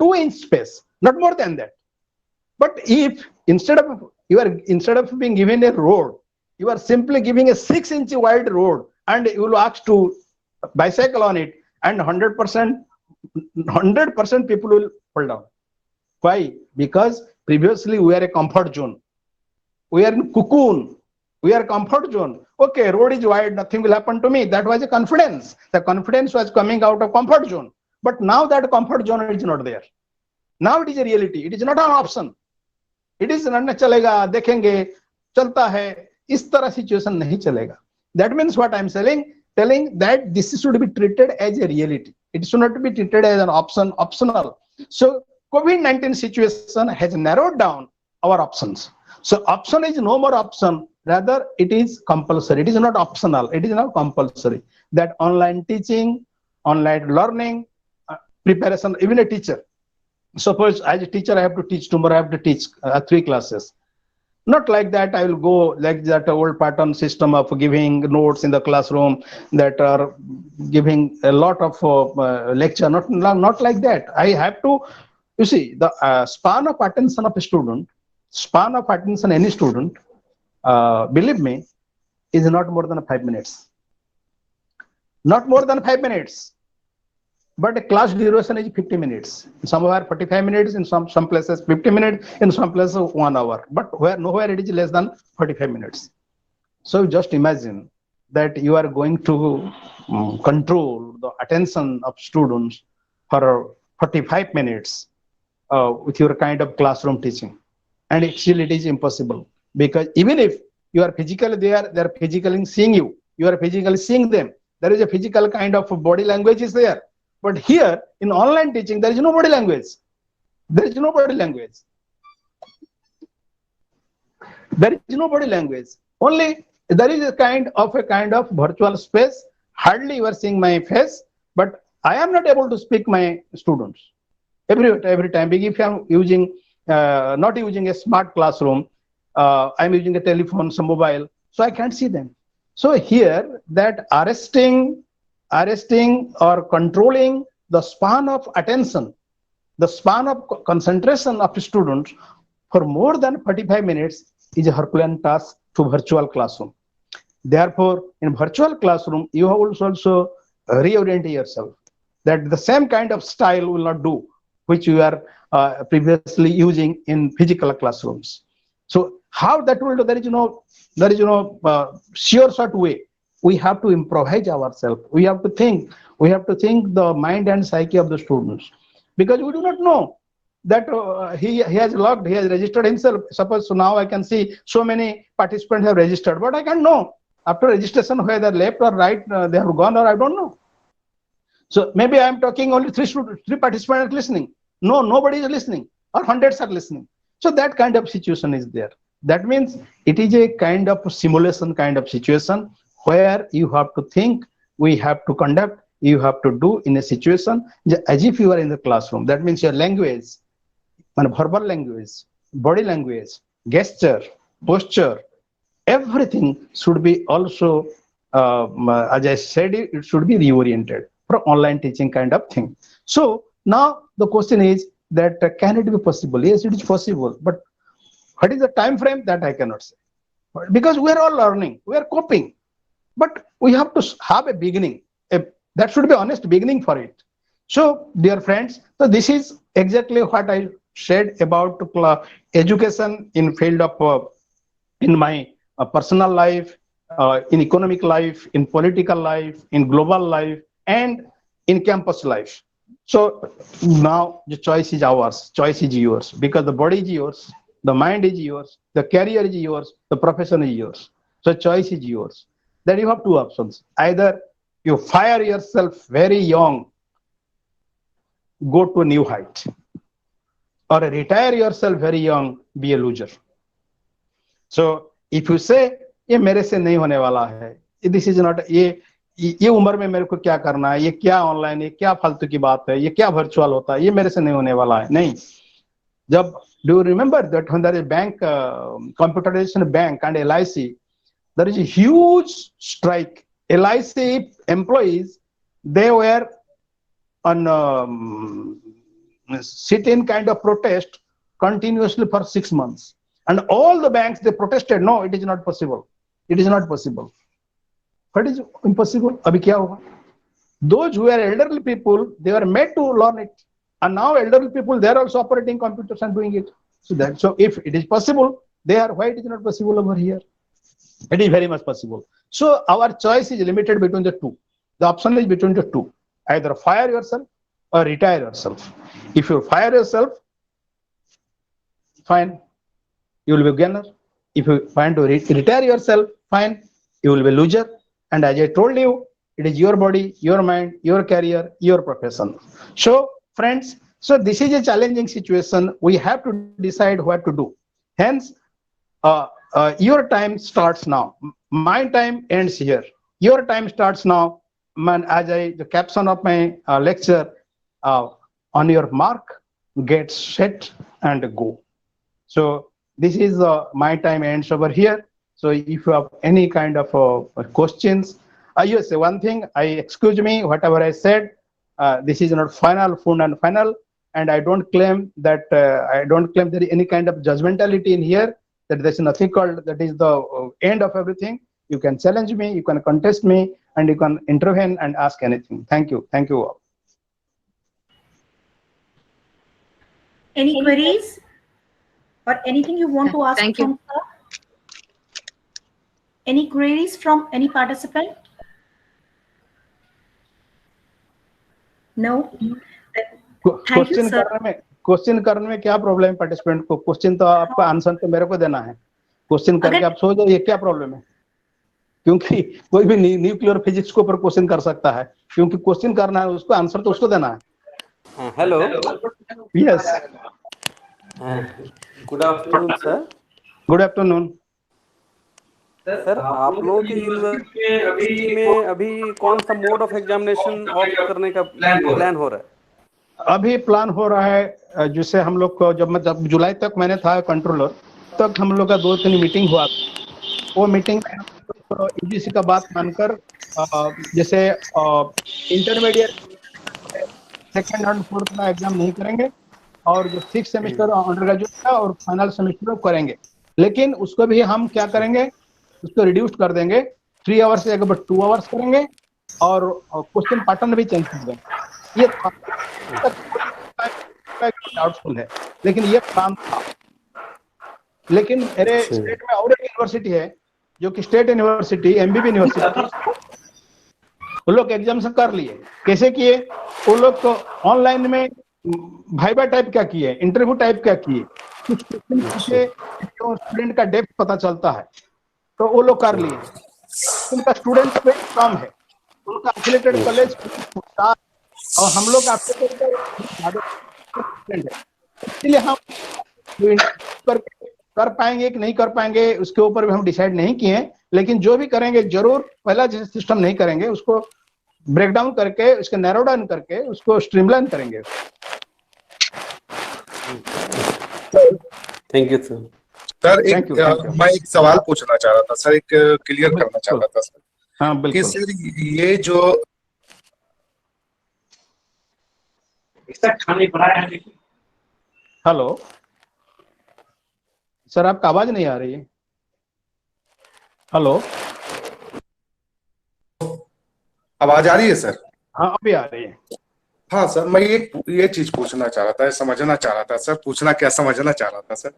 2 inch space, not more than that. But if instead of being given a road, you are simply giving a 6-inch wide road and you will ask to bicycle on it, and 100% people will fall down. Why? Because previously we are a comfort zone. We are in cocoon. We are comfort zone. Okay, road is wide, nothing will happen to me. That was a confidence. The confidence was coming out of comfort zone. But now that comfort zone is not there. Now it is a reality. It is not an option. It is not chalega, देखेंगे, चलता है. इस तरह situation नहीं चलेगा. That means what I am telling that this should be treated as a reality. It should not be treated as an optional. So COVID-19 situation has narrowed down our options. So option is no more option. Rather, it is compulsory. It is not optional. It is now compulsory. That online teaching, online learning, preparation, even a teacher. Suppose as a teacher, I have to teach tomorrow, I have to teach 3 classes. Not like that, I will go like that old pattern system of giving notes in the classroom, that are giving a lot of lecture. Not like that. I have to, you see, the span of attention of a student, span of attention any student, believe me, is not more than 5 minutes. Not more than 5 minutes. But a class duration is 50 minutes. Somewhere 45 minutes, in some places 50 minutes, in some places 1 hour. But nowhere it is less than 45 minutes. So just imagine that you are going to control the attention of students for 45 minutes with your kind of classroom teaching. And still it is impossible. Because even if you are physically there, they are physically seeing you. You are physically seeing them. There is a physical kind of body language is there. But here in online teaching, there is no body language. There is no body language. There is no body language. Only there is a kind of virtual space. Hardly you are seeing my face, but I am not able to speak my students. Every time, if I am using not using a smart classroom, I am using a telephone, some mobile, so I can't see them. So here that arresting or controlling the span of attention, the span of concentration of students for more than 45 minutes is a Herculean task to virtual classroom. Therefore, in virtual classroom, you have also reorient yourself that the same kind of style will not do which you are previously using in physical classrooms. So how that will do? There is no sure short way. We have to improvise ourselves. We have to think the mind and psyche of the students, because we do not know that he has logged, he has registered himself. Suppose so now I can see so many participants have registered, but I can't know after registration whether left or right they have gone, or I don't know. So maybe I am talking only 3 participants are listening. No, nobody is listening, or hundreds are listening. So that kind of situation is there. That means it is a kind of simulation kind of situation where you have to think, we have to conduct, you have to do in a situation as if you are in the classroom. That means your language, verbal language, body language, gesture, posture, everything should be also, as I said, it should be reoriented for online teaching kind of thing. So now the question is that can it be possible? Yes, it is possible, but what is the time frame? That I cannot say, because we are all learning, we are coping. But we have to have a beginning. That should be honest beginning for it. So, dear friends, so this is exactly what I said about education in field of in my personal life, in economic life, in political life, in global life, and in campus life. So now the choice is ours. Choice is yours, because the body is yours, the mind is yours, the career is yours, the profession is yours. So choice is yours. Then you have two options. Either you fire yourself very young, go to a new height, or retire yourself very young, be a loser. So if you say ये मेरे से नहीं होने वाला है, this is not, ये उम्र में मेरे को क्या करना है, ये क्या ऑनलाइन है, क्या फालतू की बात है, ये क्या वर्चुअल होता है, ये मेरे से नहीं होने वाला है, नहीं. जब do you remember that when there is bank computerization bank and LIC, there is a huge strike. LIC employees, they were on sit-in kind of protest continuously for 6 months, and all the banks, they protested. No, it is not possible. It is not possible. What is impossible? Abhi kya hoga? Those who are elderly people, they were made to learn it, and now elderly people, they are also operating computers and doing it. So if it is possible there, why it is not possible over here? It is very much possible. So our choice is limited between the two. The option is between the two. Either fire yourself or retire yourself. If you fire yourself, fine, you will be a gainer. If you find to retire yourself, fine, you will be a loser. And as I told you, it is your body, your mind, your career, your profession. So friends, so this is a challenging situation. We have to decide what to do. Hence, your time starts now. My time ends here. Your time starts now. Man, as the caption of my lecture, on your mark, get set and go. So this is my time ends over here. So if you have any kind of questions, yes, one thing, excuse me, whatever I said, this is not final, full and final, and I don't claim that there is any kind of judgmentality in here, that there's nothing called that is the end of everything. You can challenge me, you can contest me, and you can intervene and ask anything. Thank you all. Any queries or anything you want to ask Thank you. from sir? Any queries from any participant? No? Thank you, sir. Question करने में क्या problem है participant को? Question तो आपका answer तो मेरे को देना है. क्वेश्चन करके आप सो जाओ, ये क्या प्रॉब्लम है? क्योंकि कोई भी न्यूक्लियर फिजिक्स के ऊपर क्वेश्चन कर सकता है, क्योंकि क्वेश्चन करना है, उसको आंसर तो उसको देना है. Hello. Yes. Good afternoon sir. Good afternoon. Sir, आप लोगों की यूनिवर्सिटी में अभी कौन सा मोड ऑफ एग्जामिनेशन ऑप्ट करने का प्लान हो रहा है? अभी प्लान हो रहा है, जिसे हम लोग को जब जुलाई तक मैंने था कंट्रोलर, तक हम लोग का 2-3 मीटिंग हुआ. वो मीटिंग में यूजीसी का बात मानकर जैसे इंटरमीडिएट सेकेंड एंड फोर्थ का एग्जाम नहीं करेंगे, और जो 6th सेमेस्टर अंडर ग्रेजुएट का और फाइनल सेमेस्टर करेंगे, लेकिन उसको भी हम क्या करेंगे, उसको रिड्यूस कर देंगे. 3 आवर्स से अगर 2 आवर्स करेंगे, और क्वेश्चन पैटर्न भी चेंज कर देंगे. ये डाउटफुल है, लेकिन ये प्लान था. लेकिन मेरे स्टेट में और एक यूनिवर्सिटी है, जो कि स्टेट यूनिवर्सिटी, एमबीबी यूनिवर्सिटी, वो लोग एग्जाम से कर लिए. कैसे किए? वो लोग तो ऑनलाइन में भाइबा टाइप क्या किए, इंटरव्यू टाइप क्या किए, कुछ स्टूडेंट का डेप्थ पता चलता है, तो वो लोग कर लिए. उनका स्टूडेंट कम है, उनका एफिलिएटेड कॉलेज, और हम लोग इसलिए हम कर पाएंगे कि नहीं कर पाएंगे, उसके ऊपर भी हम डिसाइड नहीं किए. लेकिन जो भी करेंगे, जरूर पहला जैसे सिस्टम नहीं करेंगे, उसको ब्रेक डाउन करके, उसको नैरो डाउन करके, उसको स्ट्रीमलाइन करेंगे. Thank you sir. सर, मैं एक सवाल पूछना चाह रहा था सर, एक क्लियर करना चाह रहा था सर. हाँ बिल्कुल. सर, ये जो हेलो सर, आपका आवाज नहीं आ रही है. हेलो, आवाज आ रही है सर? हाँ अभी आ रही है. हाँ सर, मैं ये चीज पूछना चाह रहा था, समझना चाह रहा था सर, पूछना क्या समझना चाह रहा था सर,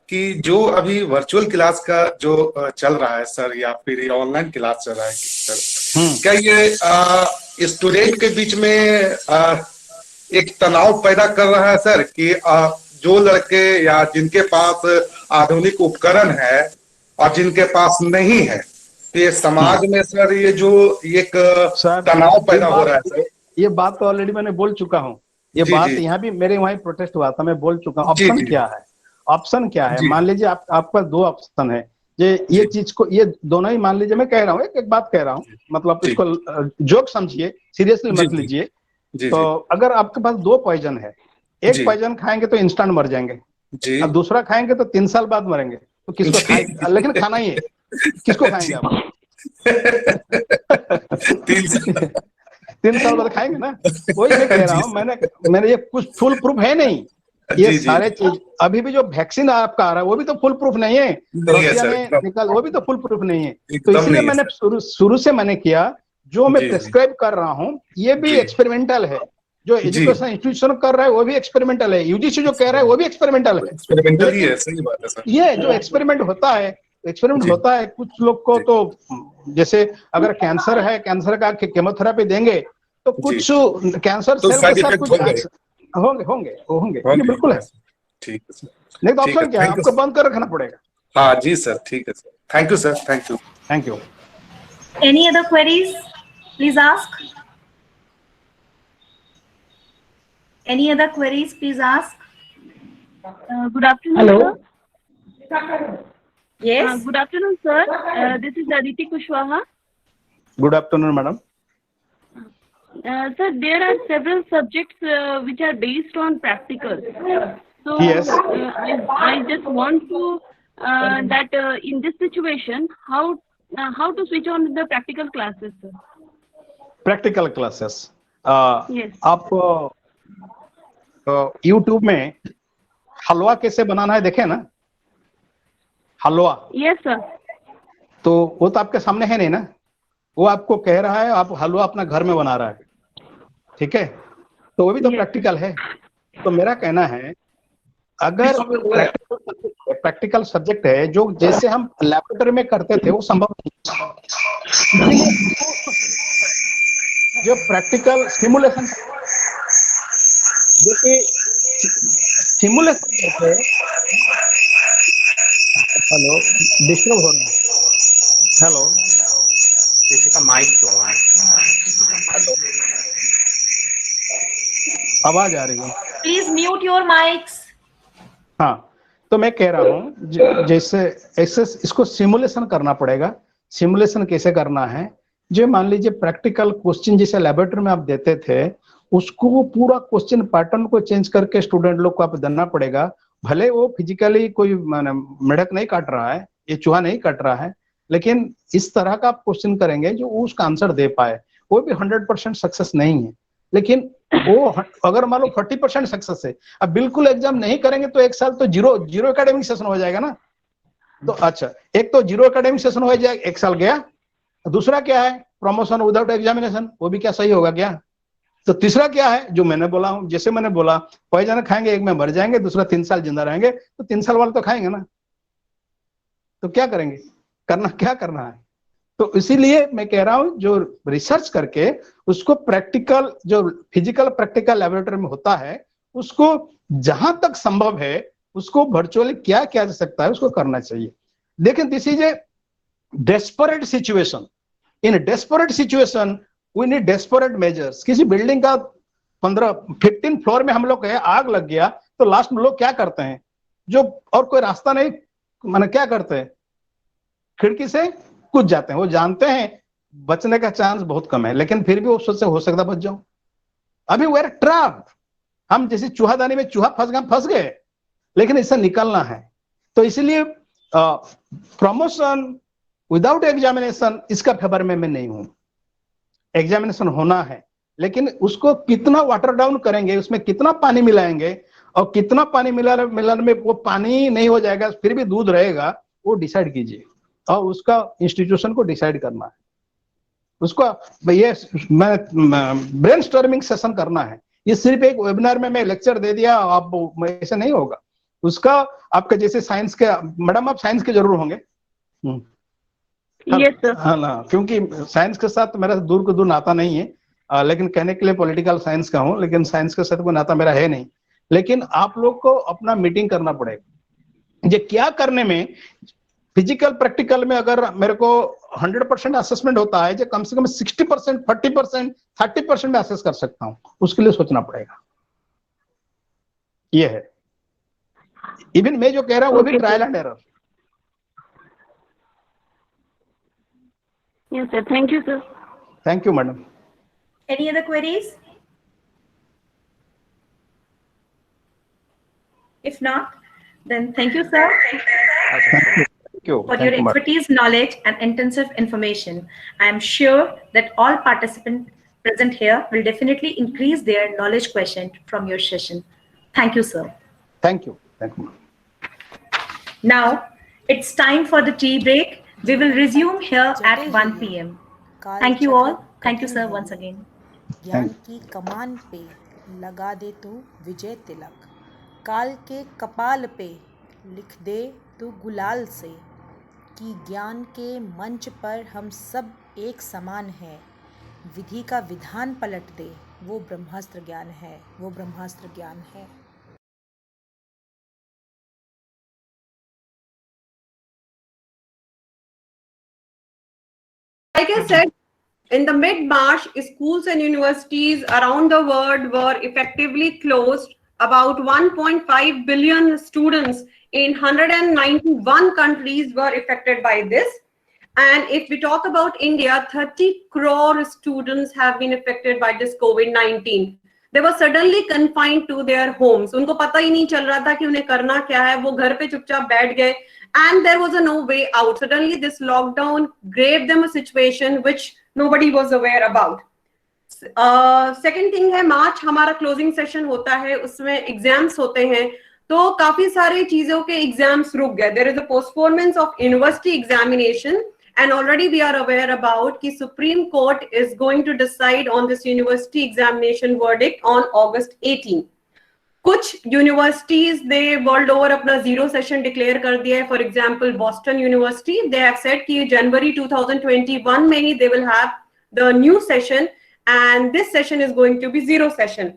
कि जो अभी वर्चुअल क्लास का जो चल रहा है सर, या फिर ऑनलाइन क्लास चल रहा है सर, क्या ये स्टूडेंट के बीच में एक तनाव पैदा कर रहा है सर, कि जो लड़के या जिनके पास आधुनिक उपकरण है, और जिनके पास नहीं है, तो ये समाज में सर ये जो एक सर तनाव पैदा हो रहा है सर। ये बात तो ऑलरेडी मैंने बोल चुका हूँ। ये जी, बात जी। यहाँ भी मेरे वहीं प्रोटेस्ट हुआ था, मैं बोल चुका हूँ। जी, ऑप्शन जी। क्या है? ऑप्शन क्या है? जी। मान लीजिए आपका दो ऑप्शन है। ये जी। चीज को, ये दोनों ही मान लीजिए, मैं कह रहा हूँ एक बात कह रहा हूँ, मतलब जी। इसको जोक समझिए, सीरियसली जी, मत जी। लीजिए। जी, तो जी। अगर आपके पास दो पॉइजन है, एक जी। पॉइजन खाएंगे तो इंस्टेंट मर जाएंगे, जी। अब दूसरा खाएंगे तो 3 साल बाद मरेंगे, तो किसको जी। खाए? लेकिन खाना ही है, किसको खाएंगे जी। आप? 3 साल। 3 साल बाद खाएंगे ना। वही मैं कह रहा जी हूँ, सर। मैंने ये कुछ फुल प्रूफ है नहीं। ये जी, जी। सारे चीज, अभी भी जो वैक्सीन आपका आ रहा है वो भी तो फुल प्रूफ नहीं है। नहीं है रशिया सर, ने एकदम निकाल, वो भी तो फुल प्रूफ नहीं है। तो एकदम इसीलिए नहीं है मैंने सर। शुरू से मैंने किया, जो मैं जी, जी। प्रिस्क्राइब कर रहा हूँ ये भी जी। एक्सपेरिमेंटल है। जो जी। एजुकेशन इंस्टीट्यूशन कर रहा है वो भी एक्सपेरिमेंटल है, यूजीसी जो कह रहा है वो भी एक्सपेरिमेंटल है। एक्सपेरिमेंटल ही लेकिन है, सही बात है सर। ये जो एक्सपेरिमेंट होता है, जी। कुछ लोग को जी। तो, जैसे अगर कैंसर है, कैंसर का केमोथेरेपी देंगे तो जी। कुछ कैंसर तो सेल के साइड साथ इफेक्ट कुछ होंगे। होंगे होंगे वो होंगे, ये होंगे, बिल्कुल है। ठीक है सर। नहीं तो ठीक है, ऑप्शन क्या है? Thank you. आपको बंद कर रखना पड़ेगा। हाँ जी सर, ठीक है sir, thank you sir, thank you. Thank you. Any other queries? Please ask. Any other queries? Please ask. Good afternoon, Hello. sir. Yes. Good afternoon, sir. This is Aditi Kushwaha. Good afternoon madam. Sir, there are several subjects which are based on practical. So, Yes. I just want to that in this situation, how to switch on the practical classes, sir? Practical classes, Yes. आप YouTube में हलवा कैसे बनाना है देखे ना? हलवा Yes, sir. तो वो तो आपके सामने है नहीं ना, वो आपको कह रहा है आप हलवा अपना घर में बना रहा है, ठीक है? तो वो भी तो Yes. प्रैक्टिकल है। तो मेरा कहना है, अगर प्रैक्टिकल सब्जेक्ट है जो जैसे हम लैबोरेटरी में करते थे वो संभव नहीं, इसीलिए जो प्रैक्टिकल सिमुलेशन, जो कि सिमुलेशन करते हैं। हेलो, डिस्टर्ब हो रहा है। हेलो, किसी का माइक हो रहा है। आवाज आ रही है? Please mute your mics. हाँ, तो मैं कह रहा हूँ जैसे ऐसे इसको सिमुलेशन करना पड़ेगा। सिमुलेशन कैसे करना है? जो मान लीजिए प्रैक्टिकल क्वेश्चन जैसे लैबोरेटरी में आप देते थे, उसको पूरा क्वेश्चन पैटर्न को चेंज करके स्टूडेंट लोग को आप देना पड़ेगा। भले वो फिजिकली कोई मेढक नहीं काट रहा है, ये चूहा नहीं काट रहा है, लेकिन इस तरह का आप क्वेश्चन करेंगे जो उसका आंसर दे पाए। वो भी 100% सक्सेस नहीं है, लेकिन वो अगर मान लो 40% सक्सेस है, अब बिल्कुल एग्जाम नहीं करेंगे तो एक साल तो जीरो एकेडमिक सेशन हो जाएगा ना। तो अच्छा, एक तो जीरो एकेडमिक सेशन हो जाएगा, एक साल गया। दूसरा क्या है? प्रमोशन विदाउट एग्जामिनेशन, वो भी क्या सही होगा क्या? तो तीसरा क्या है जो मैंने बोला हूं, जैसे मैंने बोला पॉइजन खाएंगे, एक में मर जाएंगे, दूसरा 3 साल जिंदा रहेंगे, तो 3 साल वाले तो खाएंगे ना। तो क्या करेंगे? क्या करना है? तो इसीलिए मैं कह रहा हूं जो रिसर्च करके उसको प्रैक्टिकल, जो फिजिकल प्रैक्टिकल लैबोरेटरी में होता है, उसको जहां तक संभव है उसको वर्चुअली क्या किया जा सकता है उसको करना चाहिए। लेकिन this is a desperate situation. In desperate situation we need desperate measures. किसी बिल्डिंग का 15 फ्लोर में हम लोग कहे आग लग गया, तो लास्ट में लोग क्या करते हैं? जो और कोई रास्ता नहीं, माने क्या करते हैं? खिड़की से कूद जाते हैं। वो जानते हैं बचने का चांस बहुत कम है, लेकिन फिर भी वो सोचते हो सकता बच जाऊं। अभी वे आर ट्रैप्ड। हम जैसे चूहादानी में चूहा फंस गए, लेकिन इससे निकलना है। तो इसलिए प्रमोशन विदाउट एग्जामिनेशन, इसका फेवर में मैं नहीं हूं। एग्जामिनेशन होना है, लेकिन उसको कितना वाटर डाउन करेंगे, उसमें कितना पानी मिलाएंगे, और कितना पानी मिलाने में वो पानी नहीं हो जाएगा फिर भी दूध रहेगा, वो डिसाइड कीजिए। और उसका इंस्टीट्यूशन को डिसाइड करना है। उसको ये मैं ब्रेनस्टॉर्मिंग सेशन करना है। ये सिर्फ एक वेबिनार में मैं लेक्चर दे दिया आप, ऐसे नहीं होगा। उसका आपके जैसे साइंस के, मैडम आप साइंस के जरूर होंगे। Yes, sir. हाँ ना, क्योंकि साइंस के साथ मेरा दूर को दूर नाता नहीं है, लेकिन कहने के लिए पॉलिटिकल साइंस का हूँ, लेकिन साइंस के साथ कोई नाता मेरा है नहीं। लेकिन आप लोग को अपना मीटिंग करना पड़ेगा। ये क्या करने में फिजिकल प्रैक्टिकल में अगर मेरे को 100% असेसमेंट होता है, जो कम से कम 60%, 40%, 30% में असेस कर सकता हूँ, उसके लिए सोचना पड़ेगा। ये है। इवन मैं जो कह रहा हूँ वो भी trial and error. Yes, sir. Thank you, sir. Thank you madam. Any other queries? If not, then thank you, sir, thank you for your expertise, knowledge, and intensive information. I am sure that all participants present here will definitely increase their knowledge quotient from your session. Thank you, sir. Thank you Now, it's time for the tea break. We will resume here at 1 p.m. Thank you all. Thank you, sir, once again. ज्ञान की कमान पे लगा दे तू विजय तिलक, काल के कपाल पे लिख दे तू गुलाल से, कि ज्ञान के मंच पर हम सब एक समान हैं, विधि का विधान पलट दे वो ब्रह्मास्त्र ज्ञान है, वो ब्रह्मास्त्र ज्ञान है। Like I said, in the mid-March, schools and universities around the world were effectively closed. About 1.5 billion students in 191 countries were affected by this. And if we talk about India, 30 crore students have been affected by this COVID-19. They were suddenly confined to their homes. उनको पता ही नहीं चल रहा था कि उन्हें करना क्या है, वो घर पे चुपचाप बैठ गए. And there was no way out. Suddenly this lockdown gave them a situation which nobody was aware about. Second thing है, मार्च हमारा क्लोजिंग सेशन होता है, उसमें एग्जाम्स होते हैं, तो काफी सारी चीजों के एग्जाम्स रुक गए. There is a postponement of university examination, and already we are aware about कि Supreme Court is going to decide on this university examination verdict on August 18. कुछ यूनिवर्सिटीज ने वर्ल्ड ओवर अपना जीरो सेशन डिक्लेयर कर दिया है. For example Boston university, they have said कि जनवरी 2021 में ही they will have the new session and this session is going to be zero session.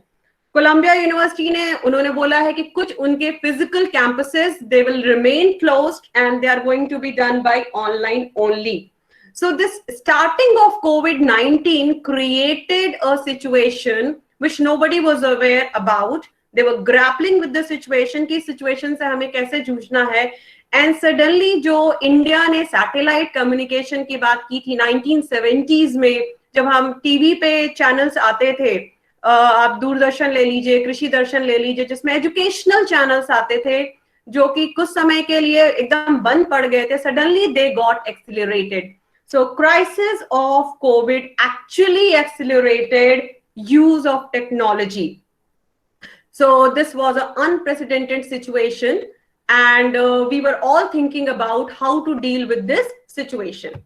Columbia university ने उन्होंने बोला है कि कुछ उनके physical campuses they will remain closed and they are going to be done by online only. So this starting of COVID-19 created a situation which nobody was aware about. They were grappling with the situation कि situation से हमें कैसे जूझना है. And suddenly जो India ने satellite communication की बात की थी 1970s में, जब हम टीवी पे चैनल्स आते थे, आप दूरदर्शन ले लीजिए, कृषि दर्शन ले लीजिए, जिसमें एजुकेशनल चैनल्स आते थे जो कि कुछ समय के लिए एकदम बंद पड़ गए थे. Suddenly they got accelerated. So crisis of COVID actually accelerated use of technology. So this was an unprecedented situation, and we were all thinking about how to deal with this situation.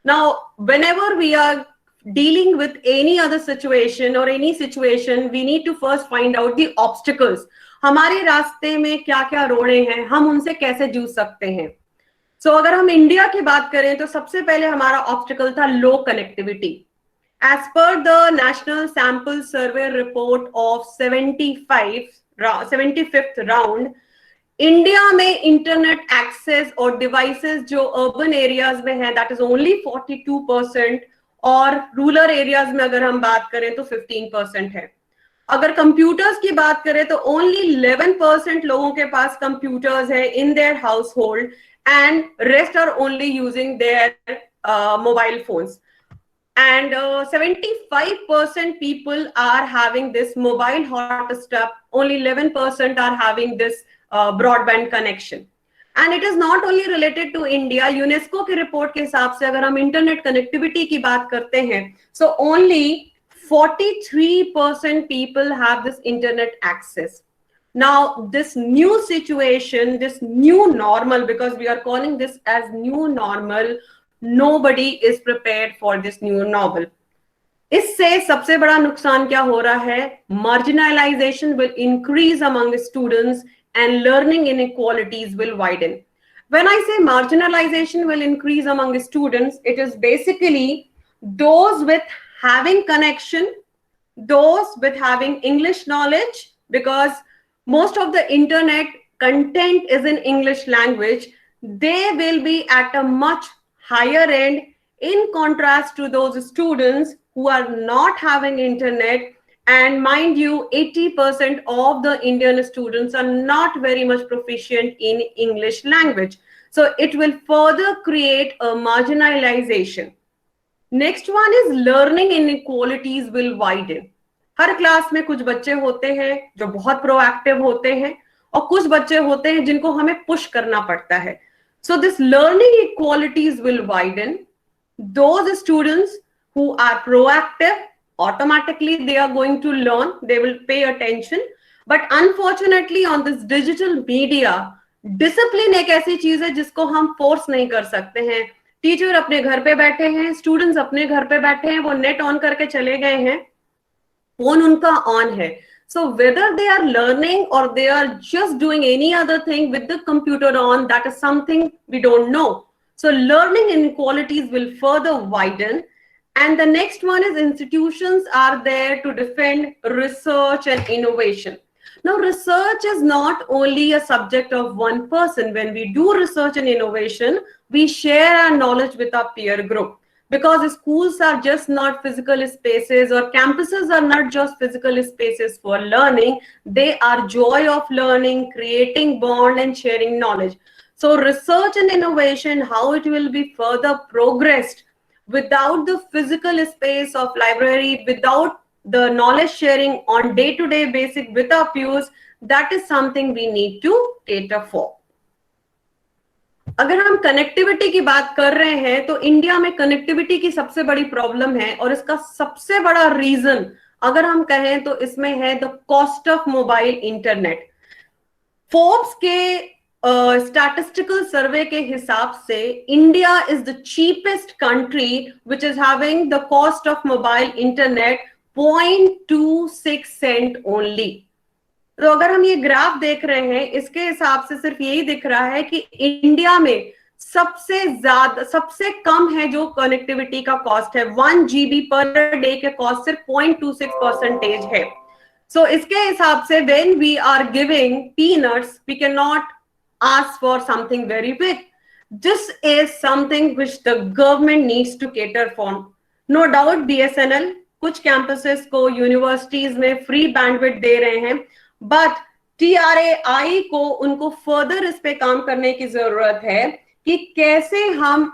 Now, whenever we are dealing with any other situation or any situation, we need to first find out the obstacles. हमारे रास्ते में क्या-क्या रोड़े हैं, हम उनसे कैसे जूझ सकते हैं. So अगर हम इंडिया की बात करें तो सबसे पहले हमारा ऑब्स्टिकल था लो connectivity. As per the National Sample Survey report of 75th round, India में इंटरनेट एक्सेस और डिवाइसेस जो अर्बन एरियाज में है that is only 42%, और रूरल एरियाज में अगर हम बात करें तो 15% है. अगर कंप्यूटर्स की बात करें तो only 11% लोगों के पास कंप्यूटर्स है in their household, and rest are only using their mobile phones. And 75% people are having this mobile hotspot, only 11% are having this broadband connection. And it is not only related to India. UNESCO की report के हिसाब से अगर हम internet connectivity की बात करते हैं, so only 43% people have this internet access. Now, this new situation, this new normal, because we are calling this as new normal, nobody is prepared for this new normal. इससे सबसे बड़ा नुकसान क्या हो रहा है? Marginalization will increase among the students and learning inequalities will widen. When I say marginalization will increase among the students, it is basically those with having connection, those with having English knowledge, because most of the internet content is in English language. they will be at a much higher end in contrast to those students who are not having internet. And mind you, 80% of the Indian students are not very much proficient in English language. So it will further create a marginalization. Next one is learning inequalities will widen. Her class में कुछ बच्चे होते हैं जो बहुत proactive होते हैं और कुछ बच्चे होते हैं जिनको हमें पुश करना पड़ता है. So this learning equalities will widen. Those students who are proactive, automatically they are going to learn, they will pay attention. But unfortunately on this digital media, discipline एक ऐसी चीज है जिसको हम फोर्स नहीं कर सकते हैं. टीचर अपने घर पे बैठे हैं, स्टूडेंट्स अपने घर पे बैठे हैं, वो नेट ऑन करके चले गए हैं, फोन उनका ऑन है. So whether they are learning or they are just doing any other thing with the computer on, that is something we don't know. So learning inequalities will further widen. And the next one is institutions are there to defend research and innovation. Now, research is not only a subject of one person. When we do research and innovation, we share our knowledge with our peer group. Because schools are just not physical spaces, or campuses are not just physical spaces for learning. They are joy of learning, creating bond and sharing knowledge. So research and innovation, how it will be further progressed without the physical space of library, without the knowledge sharing on day-to-day basis with our peers, that is something we need to cater for. अगर हम connectivity की बात कर रहे हैं तो India में connectivity की सबसे बड़ी प्रॉब्लम है, और इसका सबसे बड़ा रीजन अगर हम कहें तो इसमें है the cost of mobile internet. Forbes के स्टैटिस्टिकल सर्वे के हिसाब से India is the cheapest country which is having the cost of mobile internet 0.26 cent only. तो अगर हम ये ग्राफ देख रहे हैं, इसके हिसाब से सिर्फ यही दिख रहा है कि इंडिया में सबसे कम है जो कनेक्टिविटी का कॉस्ट है. 1 GB पर डे के कॉस्ट सिर्फ 0.26% है. सो इसके हिसाब से when we are giving peanuts, we can not ask for something very big. This is something which the government needs to cater for. No doubt BSNL कुछ campuses को universities में free bandwidth दे रहे हैं, but TRAI को उनको further इस पे काम करने की जरूरत है कि कैसे हम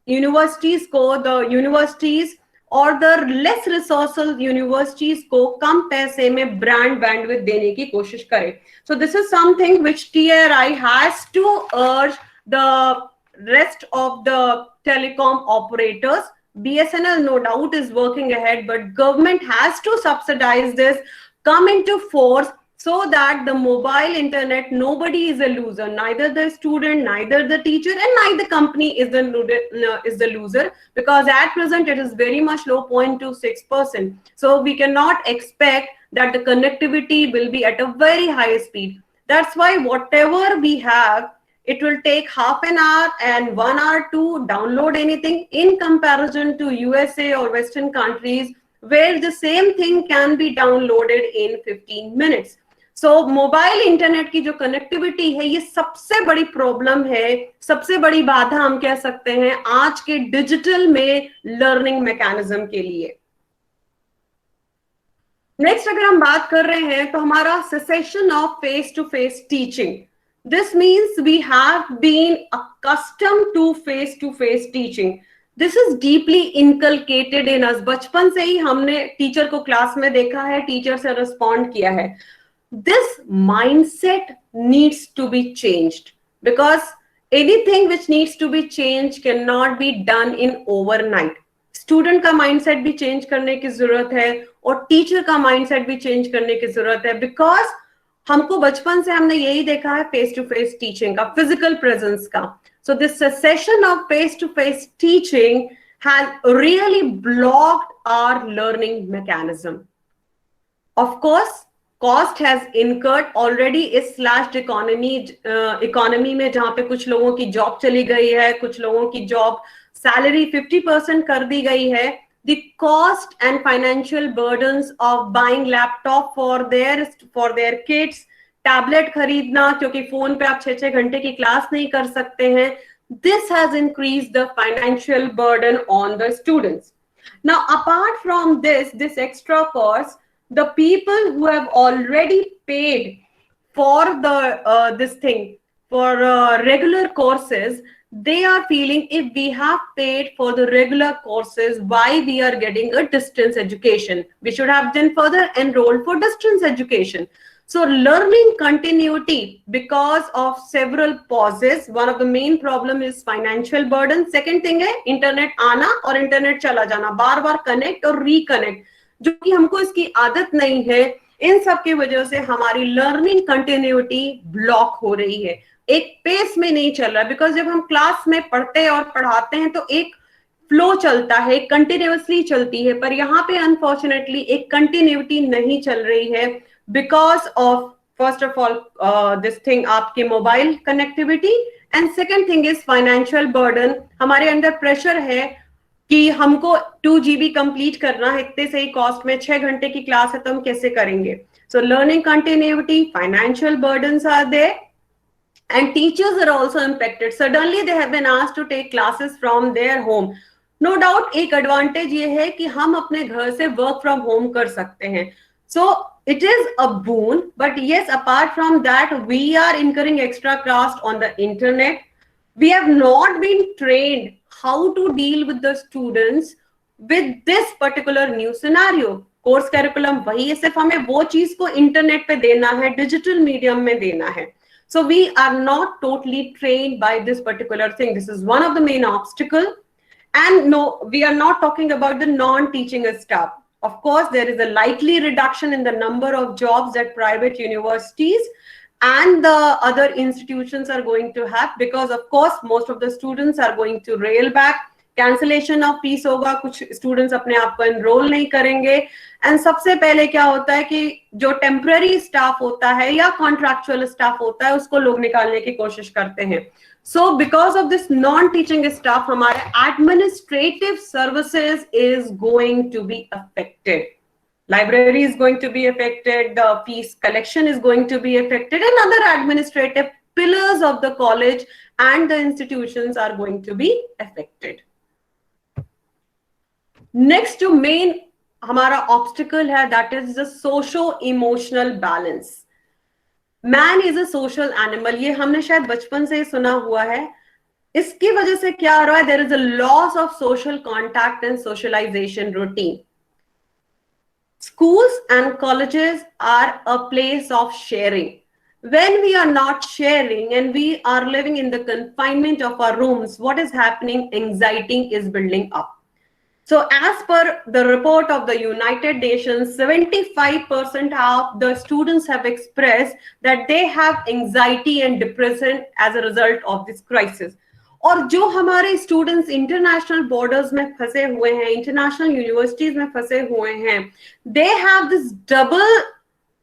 universities को, the universities और the less resourceful universities को कम पैसे में brand bandwidth देने की कोशिश करें. So this is something which TRAI has to urge the rest of the telecom operators. BSNL no doubt is working ahead, but government has to subsidize this, come into force, so that the mobile internet, nobody is a loser, neither the student, neither the teacher, and neither company is the loser, because at present it is very much low, 0.26%. So we cannot expect that the connectivity will be at a very high speed. That's why whatever we have, it will take half an hour and 1 hour to download anything, in comparison to USA or Western countries where the same thing can be downloaded in 15 minutes. So mobile internet की जो connectivity है, ये सबसे बड़ी problem है, सबसे बड़ी बाधा हम कह सकते हैं आज के डिजिटल में लर्निंग मैकेनिज्म के लिए. नेक्स्ट अगर हम बात कर रहे हैं तो हमारा cessation of face to face teaching. This means we have been accustomed to face teaching. This is deeply inculcated in us. बचपन से ही हमने टीचर को क्लास में देखा है, टीचर से रिस्पॉन्ड किया है. This mindset needs to be changed, because anything which needs to be changed cannot be done in overnight. Student का mindset भी change करने की जरूरत है और teacher का mindset भी change करने की जरूरत है, because हमको बचपन से हमने यही देखा है face to face teaching का, physical presence का. So this cessation of face to face teaching has really blocked our learning mechanism. Of course, cost has incurred already इस स्लैश्ड इकोनॉमी में, जहां पे कुछ लोगों की जॉब चली गई है, कुछ लोगों की जॉब सैलरी 50% कर दी गई है. The cost and financial burdens of buying laptop for their kids, tablet खरीदना क्योंकि फोन पे आप 6-6 घंटे की क्लास नहीं कर सकते हैं. This has increased the financial burden on the students. Now, apart from this extra cost, the people who have already paid for regular courses, they are feeling if we have paid for the regular courses, why we are getting a distance education? We should have then further enrolled for distance education. So learning continuity, because of several pauses, one of the main problem is financial burden. Second thing है internet आना और internet चला जाना, बार बार connect और reconnect, जो कि हमको इसकी आदत नहीं है. इन सब की वजह से हमारी लर्निंग कंटिन्यूटी ब्लॉक हो रही है, एक पेस में नहीं चल रहा. बिकॉज जब हम क्लास में पढ़ते और पढ़ाते हैं तो एक फ्लो चलता है, कंटिन्यूअसली चलती है, पर यहाँ पे अनफॉर्चुनेटली एक कंटिन्यूटी नहीं चल रही है because of first of all this thing आपके mobile connectivity, and second thing is financial burden. हमारे अंदर प्रेशर है कि हमको 2 GB कंप्लीट करना है, इतने से ही कॉस्ट में 6 घंटे की क्लास है तो हम कैसे करेंगे. So learning continuity, financial burdens are there, and teachers are also impacted. Suddenly they have been asked to take classes from their home. No doubt एक advantage ये है कि हम अपने घर से work from home कर सकते हैं. So it is a boon, but yes, apart from that, we are incurring extra cost on the internet. We have not been trained how to deal with the students with this particular new scenario. Course curriculum वही है, सिर्फ हमें वो चीज को internet पे देना है, डिजिटल मीडियम में देना है. So we are not totally trained by this particular thing. This is one of the main obstacle. And no, we are not talking about the non-teaching staff. Of course, there is a likely reduction in the number of jobs that private universities and the other institutions are going to have, because of course, most of the students are going to rail back. Cancellation of fees होगा, कुछ students अपने आप को enrol नहीं करेंगे. And सबसे पहले क्या होता है कि जो टेम्पररी स्टाफ होता है या कॉन्ट्रैक्चुअल स्टाफ होता है उसको लोग निकालने की कोशिश करते हैं. So because of this non teaching staff, हमारे administrative services is going to be affected. Library is going to be affected, the fees collection is going to be affected, and other administrative pillars of the college and the institutions are going to be affected. Next to main हमारा obstacle है, that is the socio-emotional balance. Man is a social animal. ये हमने शायद बचपन से ही सुना हुआ है. इसकी वजह से क्या हो रहा है? There is a loss of social contact and socialization routine. Schools and colleges are a place of sharing. When we are not sharing and we are living in the confinement of our rooms, what is happening? Anxiety is building up. So as per the report of the United Nations, 75% of the students have expressed that they have anxiety and depression as a result of this crisis. और जो हमारे students international borders में फंसे हुए हैं, international universities में फंसे हुए हैं, they have this double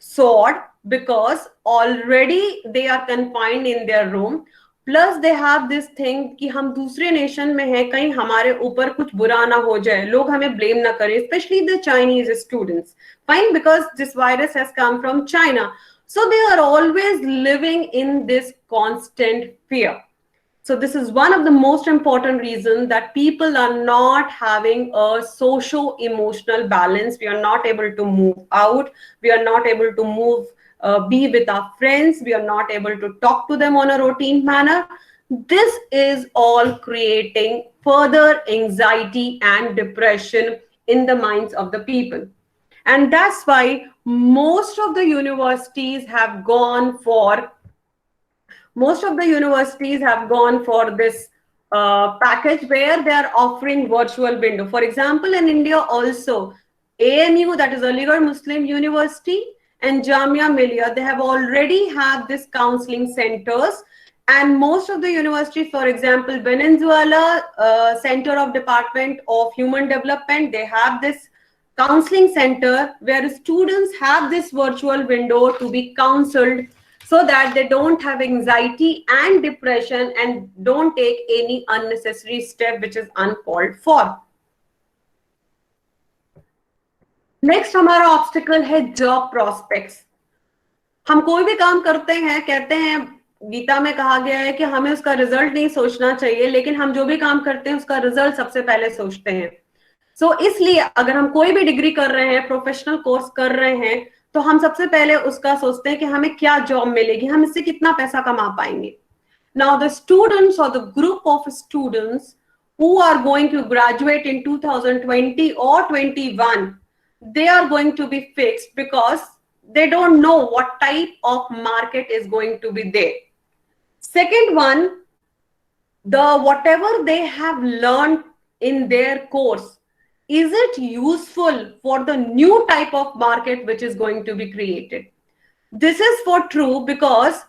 sword because already they are confined in their room, plus they have this thing कि हम दूसरे नेशन में हैं, कहीं हमारे ऊपर कुछ बुरा ना हो जाए, लोग हमें ब्लेम ना करें, especially the Chinese students. Fine, because this virus has come from China, so they are always living in this constant fear. So this is one of the most important reasons that people are not having a socio-emotional balance. We are not able to move out. We are not able to move, be with our friends. We are not able to talk to them on a routine manner. This is all creating further anxiety and depression in the minds of the people. And that's why most of the universities have gone for this package where they are offering virtual window. For example, in India also, AMU, that is Aligarh Muslim University, and Jamia Millia, they have already have this counseling centers. And most of the universities, for example, Venezuela Center of Department of Human Development, they have this counseling center where students have this virtual window to be counseled, so that they don't have anxiety and depression and don't take any unnecessary step which is uncalled for. Next हमारा obstacle है job prospects. हम कोई भी काम करते हैं, कहते हैं गीता में कहा गया है कि हमें उसका रिजल्ट नहीं सोचना चाहिए, लेकिन हम जो भी काम करते हैं उसका रिजल्ट सबसे पहले सोचते हैं। सो इसलिए अगर हम कोई भी डिग्री कर रहे हैं, प्रोफेशनल कोर्स कर रहे हैं, तो हम सबसे पहले उसका सोचते हैं कि हमें क्या जॉब मिलेगी, हम इससे कितना पैसा कमा पाएंगे। Now the students or the group of students who are going to graduate in 2020 or 21, they are going to be fixed because they don't know what type of market is going to be there. Second one, the whatever they have learned in their course, is it useful for the new type of market which is going to be created? This is for true because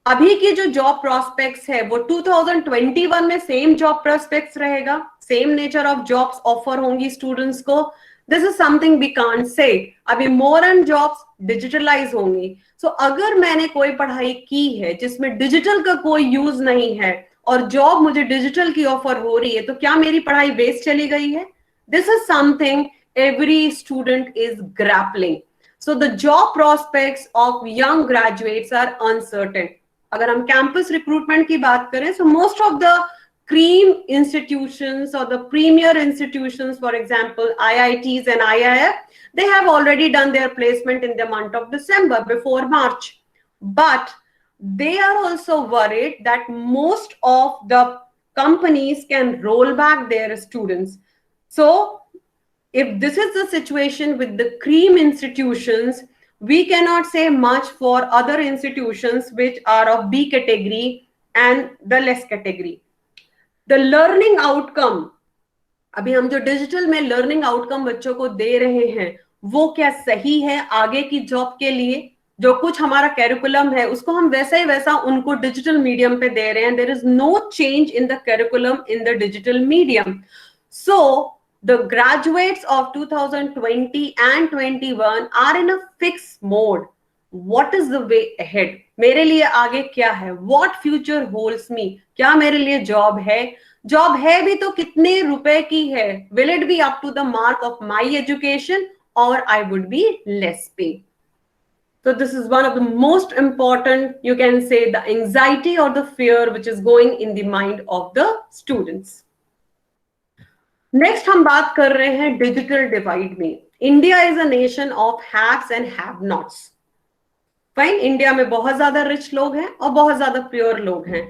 अभी की जो job prospects है वो 2021 में same job prospects रहेगा, same nature of jobs offer होंगी students को। This is something we can't say. अभी मोर एंड जॉब्स डिजिटलाइज होंगी। सो अगर मैंने कोई पढ़ाई की है जिसमें डिजिटल का कोई यूज नहीं है और जॉब मुझे डिजिटल की ऑफर हो रही है, तो क्या मेरी पढ़ाई वेस्ट चली गई है? This is something every student is grappling. So the job prospects of young graduates are uncertain. अगर हम कैंपस रिक्रूटमेंट की बात करें, so most of the cream institutions or the premier institutions, for example IITs and IIF, they have already done their placement in the month of December before March, but they are also worried that most of the companies can roll back their students. So if this is the situation with the cream institutions, we cannot say much for other institutions which are of B category and the less category. The learning outcome, अभी हम जो digital में learning outcome बच्चों को दे रहे हैं, वो क्या सही है आगे की जॉब के लिए? जो कुछ हमारा कैरिकुलम है उसको हम वैसा ही वैसा उनको डिजिटल मीडियम पे दे रहे हैं। There is no change in the curriculum in the digital medium. So the graduates of 2020 and 21 are in a fixed mode. What is the way ahead? मेरे लिए आगे क्या है? What future holds me? क्या मेरे लिए जॉब है? Job है भी तो कितने रुपए की है? Will it be up to the mark of my education or I would be less paid? So this is one of the most important, you can say, the anxiety or the fear which is going in the mind of the students. Next हम बात कर रहे हैं digital divide में। India is a nation of haves and have nots. Fine, India में बहुत ज्यादा rich लोग हैं और बहुत ज्यादा प्योर लोग हैं।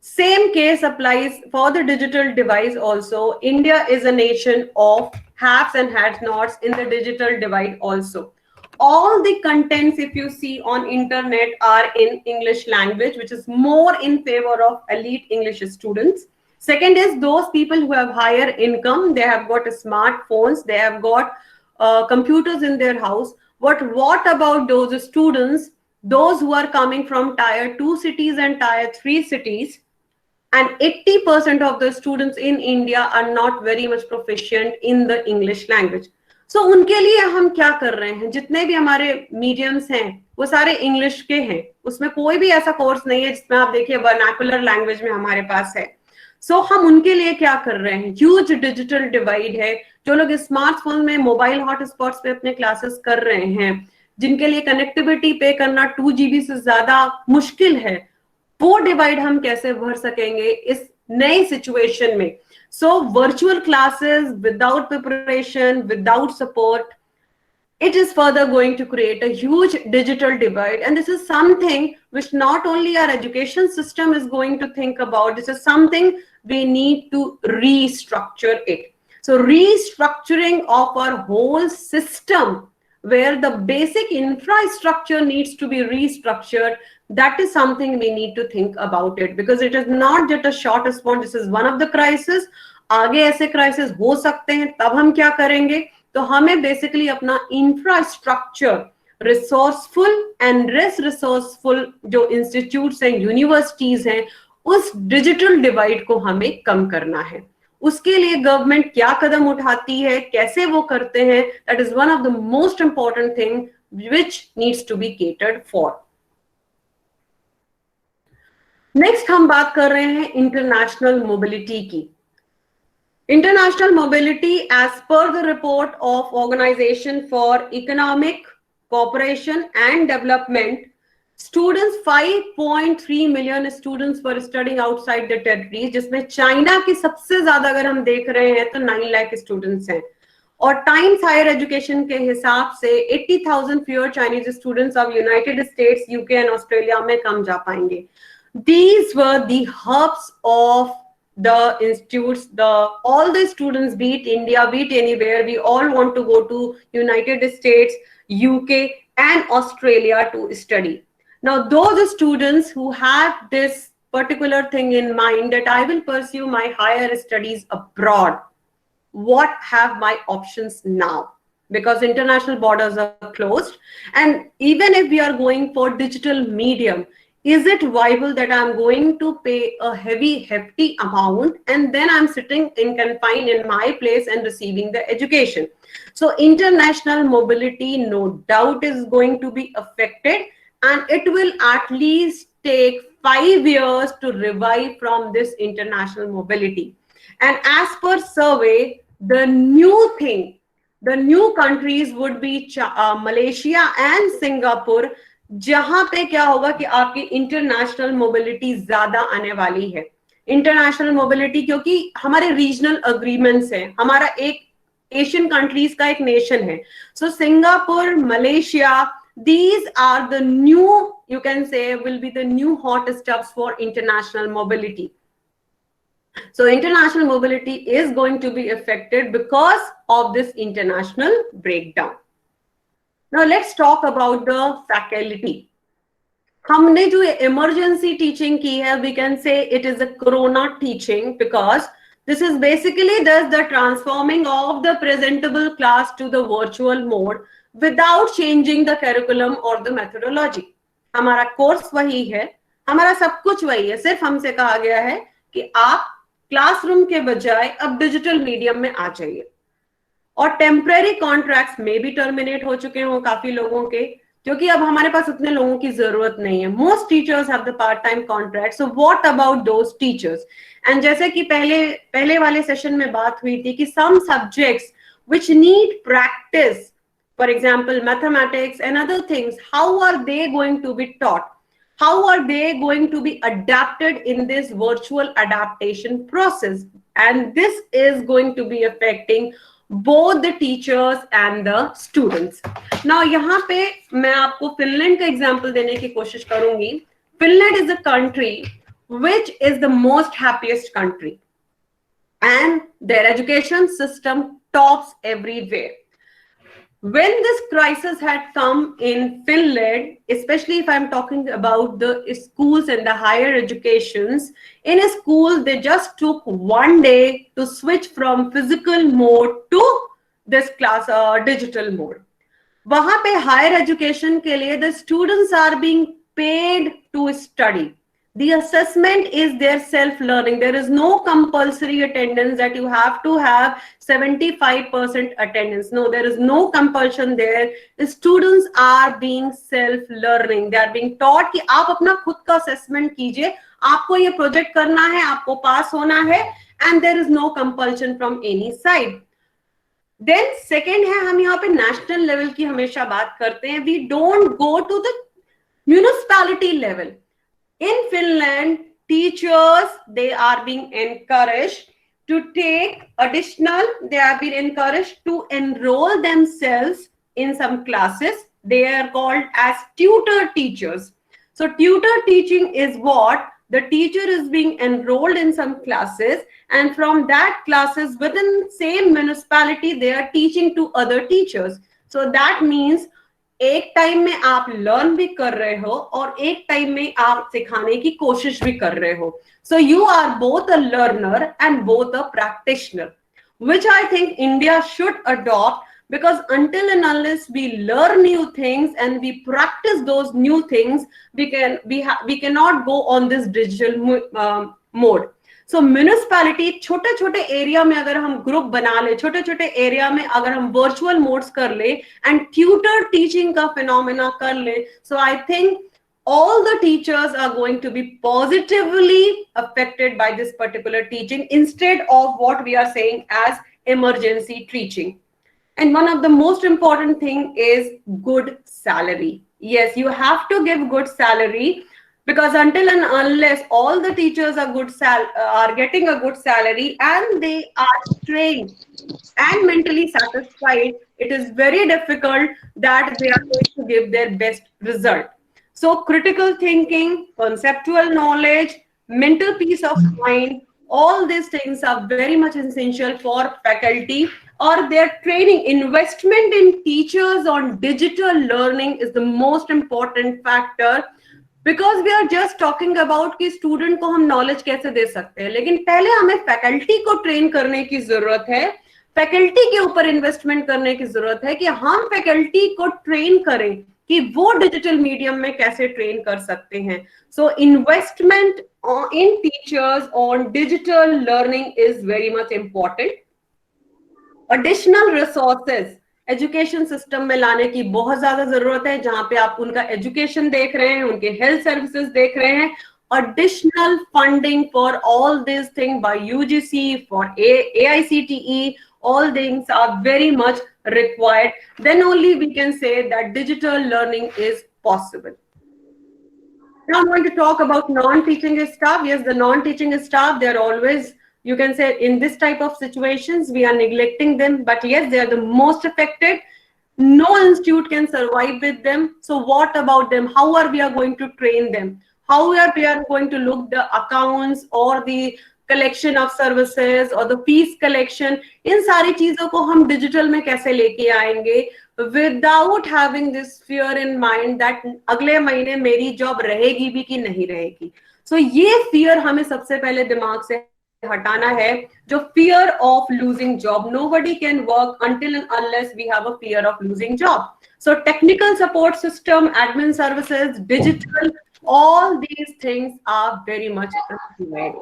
Same case applies for the digital divide also. India is a nation of haves and have nots in the digital divide also. All the contents, if you see on internet, are in English language, which is more in favor of elite English students. Second is those people who have higher income, they have got smartphones, they have got computers in their house. But what about those students, those who are coming from tier 2 cities and tier 3 cities? And 80% of the students in India are not very much proficient in the English language. So उनके लिए हम क्या कर रहे हैं? जितने भी हमारे मीडियम्स हैं वो सारे इंग्लिश के हैं, उसमें कोई भी ऐसा कोर्स नहीं है जिसमें आप देखिए वर्नाकुलर लैंग्वेज में हमारे पास है। सो हम उनके लिए क्या कर रहे हैं? ह्यूज डिजिटल डिवाइड है। जो लोग स्मार्टफोन में मोबाइल हॉटस्पॉट्स पे अपने क्लासेस कर रहे हैं, जिनके लिए कनेक्टिविटी पे करना 2 GB से ज्यादा मुश्किल है, वो डिवाइड हम कैसे भर सकेंगे इस नई सिचुएशन में? So virtual classes without preparation, without support, it is further going to create a huge digital divide. And this is something which not only our education system is going to think about, this is something we need to restructure it. So restructuring of our whole system, where the basic infrastructure needs to be restructured, that is something we need to think about it, because it is not just a short response. This is one of the crises. आगे ऐसे crisis हो सकते हैं, तब हम क्या करेंगे? तो हमें बेसिकली अपना इंफ्रास्ट्रक्चर रिसोर्सफुल एंड रिसोर्सफुल जो इंस्टीट्यूट्स हैं, यूनिवर्सिटीज हैं, उस डिजिटल डिवाइड को हमें कम करना है। उसके लिए गवर्नमेंट क्या कदम उठाती है, कैसे वो करते हैं, that is one of the most important thing which needs to be catered for. Next हम बात कर रहे हैं इंटरनेशनल मोबिलिटी की। International mobility, as per the report of organisation for economic cooperation and development, students 5.3 million students were studying outside the territories, जिसमें China की सबसे ज्यादा अगर हम देख रहे हैं तो 9 लाख स्टूडेंट्स हैं। और टाइम्स हायर एजुकेशन के हिसाब से 80,000 fewer Chinese students of United states, UK and Australia में कम जा पाएंगे। These were the hubs of the institutes. All the students, be it India, be it anywhere, we all want to go to United States, UK and Australia to study. Now, those students who have this particular thing in mind that I will pursue my higher studies abroad, what have my options now? Because international borders are closed, and even if we are going for digital medium, is it viable that I'm going to pay a hefty amount and then I'm sitting in confined in my place and receiving the education? So international mobility, no doubt, is going to be affected, and it will at least take 5 years to revive from this international mobility. And as per survey, the new countries would be Malaysia and Singapore, जहां पे क्या होगा कि आपकी international mobility ज्यादा आने वाली है। इंटरनेशनल मोबिलिटी क्योंकि हमारे रीजनल अग्रीमेंट्स हैं, हमारा एक एशियन कंट्रीज का एक नेशन है। So Singapore, Malaysia, these are the new, you can say, will be the new hot stuffs for international mobility. So international mobility is going to be affected because of this international breakdown. Now let's talk about the faculty. हमने जो emergency teaching की है, we can say it is a corona teaching, because this is basically thus the transforming of the presentable class to the virtual mode without changing the curriculum or the methodology. हमारा course वही है, हमारा सब कुछ वही है, सिर्फ हमसे कहा गया है कि आप क्लासरूम के बजाय अब डिजिटल मीडियम में आ जाइए। और टेम्परेरी कॉन्ट्रैक्ट्स में भी टर्मिनेट हो चुके हों काफी लोगों के, क्योंकि अब हमारे पास उतने लोगों की जरूरत नहीं है। Most teachers have the part time contract, so what about those teachers? And जैसे कि पहले वाले सेशन में बात हुई थी कि some subjects which need practice, for example mathematics and other things, how are they going to be taught? How are they going to be adapted in this virtual adaptation process? And this is going to be affecting both the teachers and the students. Now यहाँ पे मैं आपको Finland का example देने की कोशिश करूंगी। Finland is a country which is the most happiest country, and their education system tops everywhere. When this crisis had come in Finland, especially if I'm talking about the schools and the higher educations, in a school they just took one day to switch from physical mode to this class digital mode. वहां पे higher education के लिए the students are being paid to study. The assessment is their self-learning. There is no compulsory attendance that you have to have 75% attendance. No, there is no compulsion there. The students are being self-learning. They are being taught कि आप अपना खुद का assessment कीजिए, आपको ये project करना है, आपको pass होना है, and there is no compulsion from any side. Then second है, हम यहाँ पे national level की हमेशा बात करते हैं. We don't go to the municipality level. In Finland, teachers, they are being encouraged to take additional, they have been encouraged to enroll themselves in some classes. They are called as tutor teachers. So tutor teaching is what? The teacher is being enrolled in some classes, and from that classes within same municipality, they are teaching to other teachers. So that means एक time में आप learn भी कर रहे हो और एक time में आप सिखाने की कोशिश भी कर रहे हो. So you are both a learner and both a practitioner, which I think India should adopt, because until and unless we learn new things and we practice those new things, we cannot go on this digital mode. So municipality, छोटे छोटे area में अगर हम group बना ले, छोटे छोटे area में अगर हम वर्चुअल मोड्स कर ले एंड ट्यूटर टीचिंग का फिनोमेना कर ले, so I think all the teachers are going to be positively affected by this particular teaching instead of what we are saying as emergency teaching. And one of the most important thing is good salary. Yes, you have to give good salary, because until and unless all the teachers are are getting a good salary and they are trained and mentally satisfied, it is very difficult that they are going to give their best result. So critical thinking, conceptual knowledge, mental peace of mind, all these things are very much essential for faculty or their training. Investment in teachers on digital learning is the most important factor, because we are just talking about कि student को हम knowledge कैसे दे सकते हैं, लेकिन पहले हमें faculty को ट्रेन करने की जरूरत है, फैकल्टी के ऊपर इन्वेस्टमेंट करने की जरूरत है कि हम फैकल्टी को ट्रेन करें कि वो डिजिटल मीडियम में कैसे ट्रेन कर सकते हैं. So investment in teachers on digital learning is very much important. Additional resources education system में लाने की बहुत ज्यादा जरूरत है, जहां पे आप उनका एजुकेशन देख रहे हैं, उनके हेल्थ सर्विसेज देख रहे हैं. Additional funding for all these things by UGC, for AICTE, all things are very much required. Then only we can say that digital learning is possible. Now I'm going to talk about non-teaching staff. Yes, the non-teaching staff, they're always, you can say, in this type of situations, we are neglecting them, but yes, they are the most affected. No institute can survive with them. So what about them? How are we are going to train them? How we are going to look the accounts or the collection of services or the fees collection? इन सारी चीजों को हम digital में कैसे लेके आएंगे without having this fear in mind that अगले महीने मेरी जॉब रहेगी भी कि नहीं रहेगी. So ये fear हमें सबसे पहले दिमाग से हटाना है, जो fear of losing job. Nobody can work until and unless we have a fear of losing job. So technical support system, admin services, digital, all these things are very much required.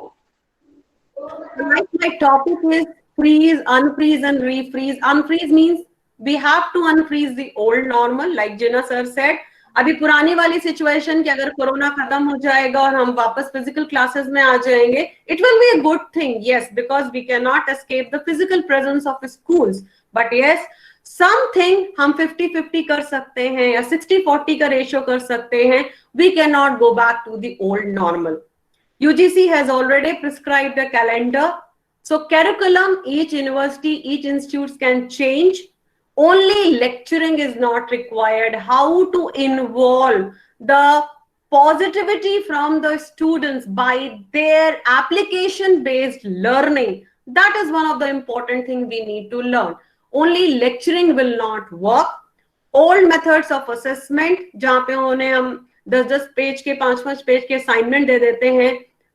Like my topic is freeze, unfreeze and refreeze. Unfreeze means we have to unfreeze the old normal, like Jinnah sir said. अभी पुरानी वाली situation कि अगर corona खत्म हो जाएगा और हम वापस फिजिकल क्लासेस में आ जाएंगे, it will be a good thing, yes, because we cannot escape the physical presence of schools. But yes, something हम 50-50 कर सकते हैं या 60-40 का रेशियो कर सकते हैं. We cannot go back to the old normal. UGC has already prescribed a calendar. So curriculum, each university, each institute can change. Only lecturing is not required. How to involve the positivity from the students by their application-based learning, that is one of the important things we need to learn. Only lecturing will not work. Old methods of assessment, जहाँ पे उन्हें हम 10-10 page के 5-5 page के assignment दे देते हैं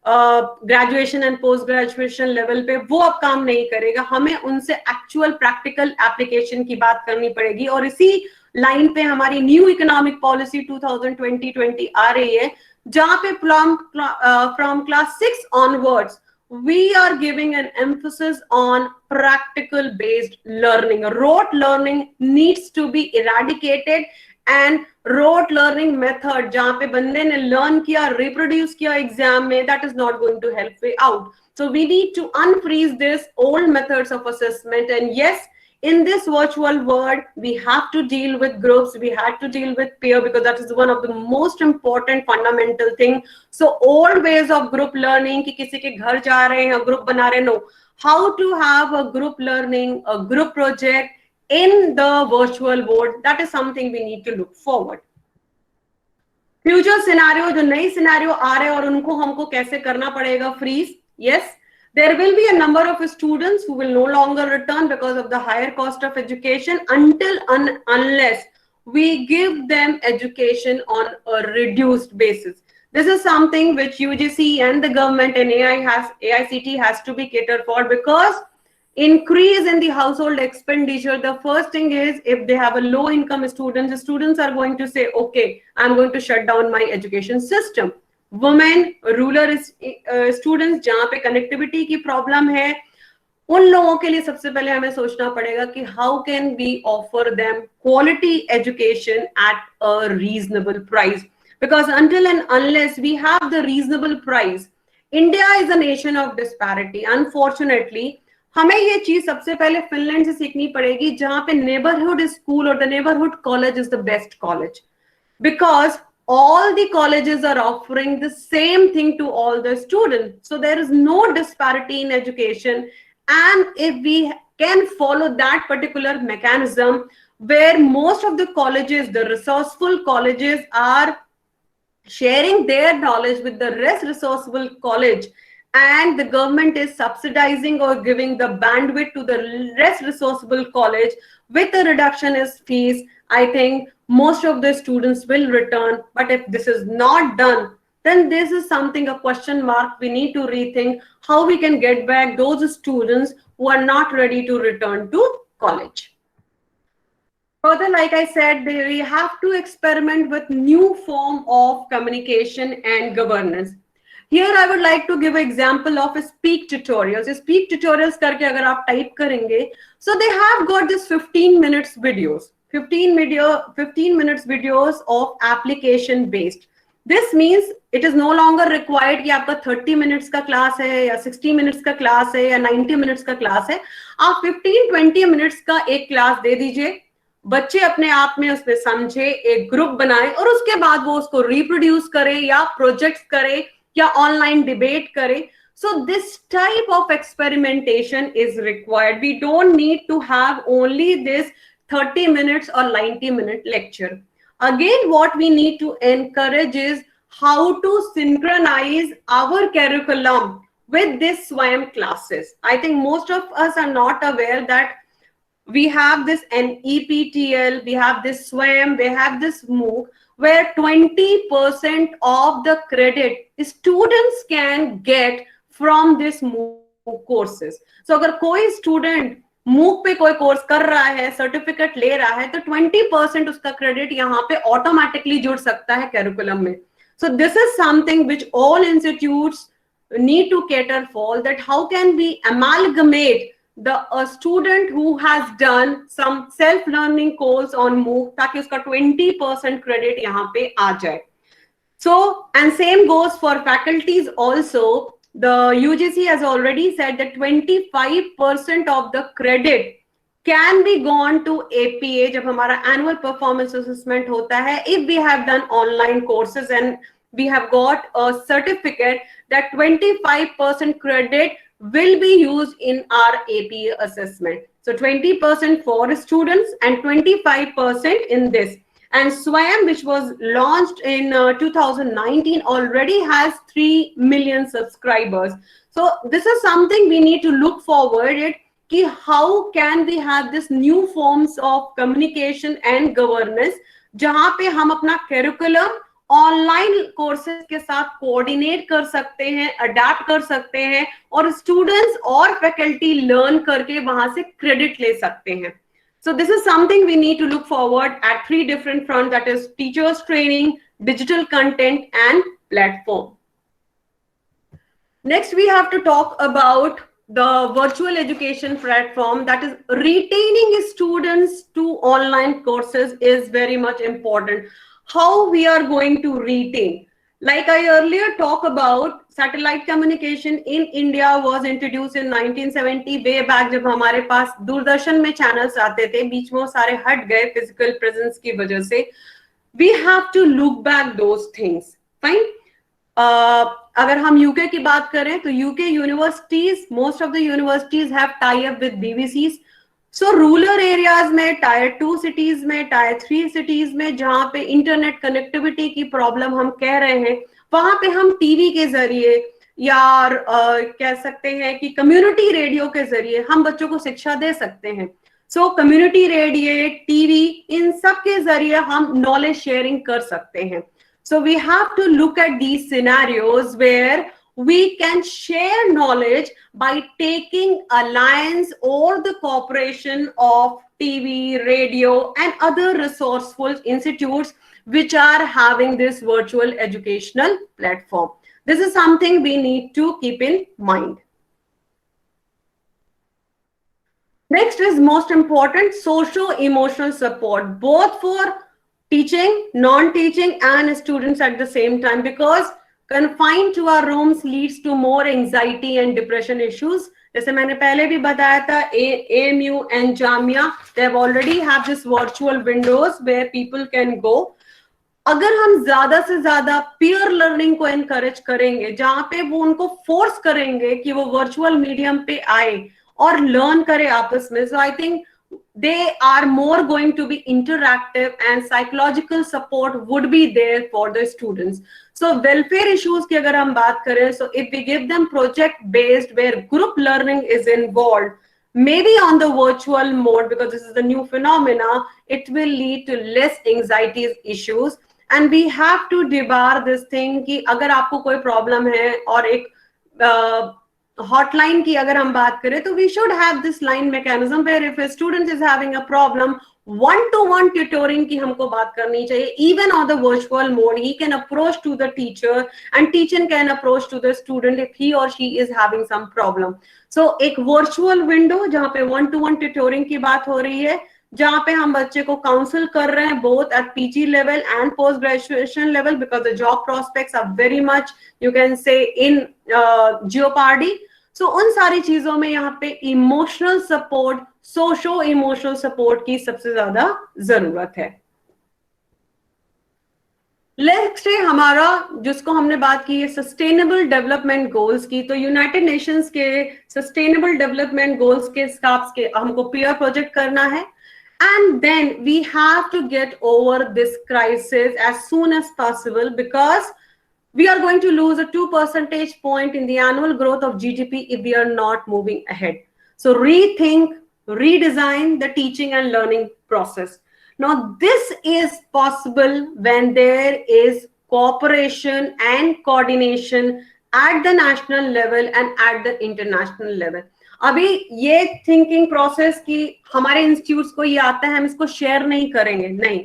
graduation and post graduation level पे, वो अब काम नहीं करेगा. हमें उनसे एक्चुअल प्रैक्टिकल एप्लीकेशन की बात करनी पड़ेगी. और इसी लाइन पे हमारी न्यू इकोनॉमिक पॉलिसी 2020 आ रही है, जहां पे from class 6 onwards we are giving an emphasis on practical based learning. Rote learning needs to be eradicated, and rote learning method जहाँ पे बंदे ने learn किया, reproduce किया exam में, that is not going to help way out. So we need to unfreeze this old methods of assessment. And yes, in this virtual world, we have to deal with groups, we had to deal with peer, because that is one of the most important fundamental thing. So old ways of group learning, कि किसी के घर जा रहे हैं, group बना रहे हैं, no. How to have a group learning, a group project in the virtual world, that is something we need to look forward. Future scenario, जो नई scenario आ रहे हैं और उनको हमको कैसे करना पड़ेगा freeze. Yes, there will be a number of students who will no longer return because of the higher cost of education until unless we give them education on a reduced basis. This is something which UGC and the government and AICT has to be catered for, because increase in the household expenditure, the first thing is, if they have a low income students, the students are going to say, okay, I'm going to shut down my education system. Women, rural students, जहाँ पे connectivity की problem है, उन लोगों के लिए सबसे पहले हमें सोचना पड़ेगा कि how can we offer them quality education at a reasonable price. Because until and unless we have the reasonable price, India is a nation of disparity. Unfortunately, हमें ये चीज सबसे पहले फिनलैंड से सीखनी पड़ेगी, जहाँ पे neighborhood school or the neighborhood college is the best college. because all the colleges are offering the same thing to all the students. So there is no disparity in education. And if we can follow that particular mechanism, where most of the colleges, the resourceful colleges, are sharing their knowledge with the less resourceful college, and the government is subsidizing or giving the bandwidth to the less resourceful college with a reduction in fees, I think most of the students will return. But if this is not done, then this is something, a question mark. We need to rethink how we can get back those students who are not ready to return to college. Further, like I said, we have to experiment with new form of communication and governance. Here I would like to give an example of a speak tutorials. Speak tutorials करके अगर आप type करेंगे, so they have got this 15 minutes videos, 15 minutes videos of application based. This means it is no longer required कि आपका 30 minutes का class है या 60 minutes का class है या 90 minutes का class है. आप 15-20 minutes का एक class दे दीजिए, बच्चे अपने आप में उसमें समझे, एक ग्रुप बनाए और उसके बाद वो उसको रिप्रोड्यूस करे या प्रोजेक्ट्स करे या ऑनलाइन डिबेट करे. So this type of experimentation is required. We don't need to have only this 30 minutes or 90-minute lecture. Again, what we need to encourage is how to synchronize our curriculum with this SWAYAM classes. I think most of us are not aware that we have this NEPTL, we have this SWAYAM, we have this MOOC, where 20% of the credit students can get from this MOOC courses. So अगर कोई student MOOC पे कोई course कर रहा है, certificate ले रहा है, तो 20% उसका क्रेडिट यहाँ पे ऑटोमेटिकली जुड़ सकता है कैरिकुलम में. So this is something which all institutes need to cater for, that how can we amalgamate a student who has done some self-learning course on MOOC ताकि उसका 20% credit यहाँ पे आ जाए. So, and same goes for faculties also. The UGC has already said that 25% of the credit can be gone to APA जब हमारा annual performance assessment होता है, if we have done online courses and we have got a certificate, that 25% credit will be used in our APA assessment. So 20% for students and 25% in this. And SWAYAM, which was launched in 2019, already has 3 million subscribers. So this is something we need to look forward at, कि how can we have this new forms of communication and governance, जहाँ पे हम अपना curriculum online courses के साथ coordinate कर सकते हैं, अडेप्ट कर सकते हैं और स्टूडेंट्स और फैकल्टी लर्न करके वहां से क्रेडिट ले सकते हैं. So this is something we need to look forward at 3 different fronts, that is teachers training, digital content and platform. Next we have to talk about the virtual education platform, that is retaining students to online courses is very much important. How we are going to retain? Like I earlier talked about, satellite communication in India was introduced in 1970, way back जब हमारे पास दूरदर्शन में channels आते थे, बीच में वो सारे हट गए physical presence की वजह से. We have to look back those things. Fine. अगर हम UK की बात करें तो UK universities, most of the universities have tie up with BVCs. So rural areas में, tier 2 cities में, tier 3 cities में, जहाँ पे इंटरनेट कनेक्टिविटी की प्रॉब्लम हम कह रहे हैं, वहां पे हम टीवी के जरिए या कह सकते हैं कि कम्युनिटी रेडियो के जरिए हम बच्चों को शिक्षा दे सकते हैं. सो कम्युनिटी रेडियो, टीवी, इन सब के जरिए हम नॉलेज शेयरिंग कर सकते हैं. So we have to look at these scenarios where we can share knowledge by taking alliance or the cooperation of TV, radio and other resourceful institutes which are having this virtual educational platform. This is something we need to keep in mind. Next is most important, socio-emotional support, both for teaching, non-teaching and students at the same time, because confined to our rooms leads to more anxiety and depression issues. जैसे मैंने पहले भी बताया था, AMU and Jamia, they have already have this virtual windows where people can go. अगर हम ज्यादा से ज्यादा पीयर लर्निंग को एनकरेज करेंगे, जहां पे वो उनको फोर्स करेंगे कि वो वर्चुअल मीडियम पे आए और लर्न करे आपस में, so I think they are more going to be interactive and psychological support would be there for the students. So welfare issues की अगर हम बात करें, so if we give them project based where group learning is involved, maybe on the virtual mode, because this is the new phenomena, it will lead to less anxiety issues. And we have to debar this thing कि अगर आपको कोई problem है और एक hotline की अगर हम बात करें, तो we should have this line mechanism where if a student is having a problem, one-to-one tutoring की हमको बात करनी चाहिए. Even on the virtual mode, he can approach to the teacher and teacher can approach to the student if he or she is having some problem. So एक virtual window जहाँ पे one-to-one tutoring की बात हो रही है, जहाँ पे हम बच्चे को काउंसिल कर रहे हैं both at PG level and post graduation level, because the job prospects are very much, you can say, in jeopardy. So उन सारी चीजों में यहाँ पे emotional support, socio emotional support की सबसे ज्यादा जरूरत है. लेट्स से हमारा जिसको हमने बात की है सस्टेनेबल डेवलपमेंट गोल्स की, तो यूनाइटेड नेशंस के सस्टेनेबल डेवलपमेंट गोल्स के हिसाब के हमको पीयर प्रोजेक्ट करना है. And then we have to get over this crisis as soon as possible, because we are going to lose a 2 percentage point in the annual growth of GDP if we are not moving ahead. So rethink, redesign the teaching and learning process. Now, this is possible when there is cooperation and coordination at the national level and at the international level. अभी ये thinking process की हमारे institutes को ये आता है, हम इसको शेयर नहीं करेंगे, नहीं,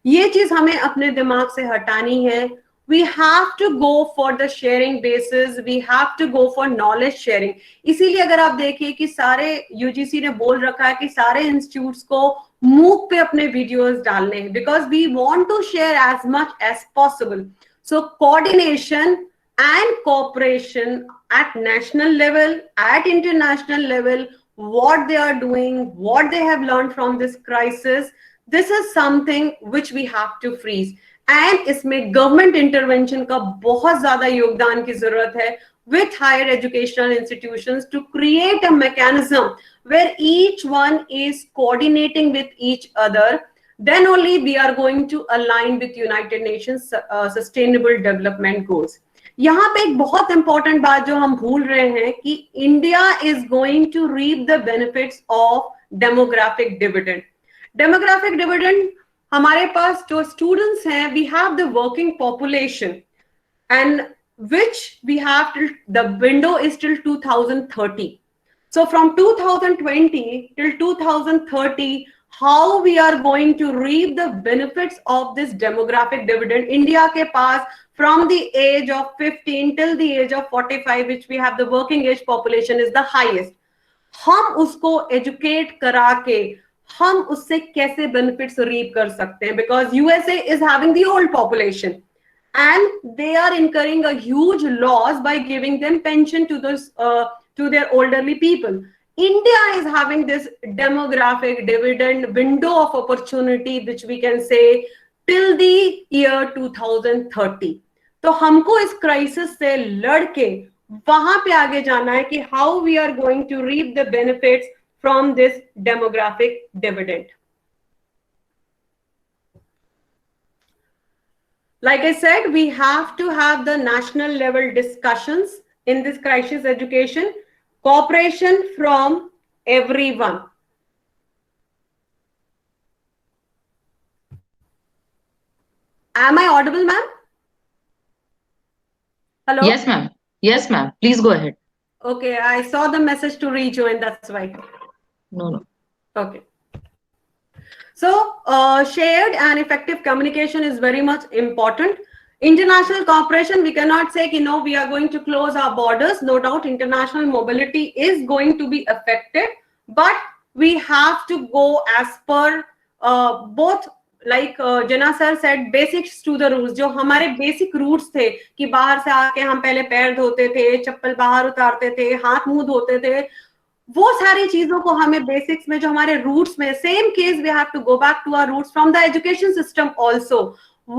ये चीज हमें अपने दिमाग से हटानी है. We have to go for the sharing basis, we have to go for knowledge sharing. इसीलिए अगर आप देखिए कि सारे UGC ने बोल रखा है कि सारे इंस्टीट्यूट्स को MOOC पे अपने वीडियोस डालने हैं, because we want to share as much as possible. So coordination and cooperation at national level, at international level, what they are doing, what they have learned from this crisis, this is something which we have to freeze. And इसमें government intervention का बहुत ज्यादा योगदान की जरूरत है with higher educational institutions to create a mechanism where each one is coordinating with each other. Then only we are going to align with United Nations Sustainable Development Goals. यहाँ पे एक बहुत इंपॉर्टेंट बात जो हम भूल रहे हैं कि India is going to reap the benefits of demographic dividend. Demographic dividend हमारे पास जो स्टूडेंट्स हैं, we have the working population and which we have till the window is till 2030. So from 2020 till 2030, how we are going to reap the benefits of this demographic dividend? India के पास from the age of 15 till the age of 45, which we have the working age population is the highest. हम उसको educate करा के हम उससे कैसे benefits reap कर सकते हैं? Because USA is having the old population and they are incurring a huge loss by giving them pension to those to their elderly people. India is having this demographic dividend window of opportunity, which we can say till the year 2030. तो हमको इस crisis से लड़के वहां पे आगे जाना है कि how we are going to reap the benefits from this demographic dividend. Like I said, we have to have the national level discussions in this crisis education, cooperation from everyone. Am I audible, ma'am? Hello? Yes, ma'am. Yes, ma'am. Please go ahead. Okay, I saw the message to rejoin, that's why. No. Okay. So shared and effective communication is very much important. International cooperation, we cannot say, no, we are going to close our borders. No doubt international mobility is going to be affected, but we have to go as per both, like Jana sir said, basics to the rules. जो हमारे basic roots थे कि बाहर से आके हम पहले पैर धोते थे, चप्पल बाहर उतारते थे, हाथ मुंह धोते थे, वो सारी चीजों को हमें बेसिक्स में जो हमारे रूट्स में, same case we have to go back to our roots from the education system also.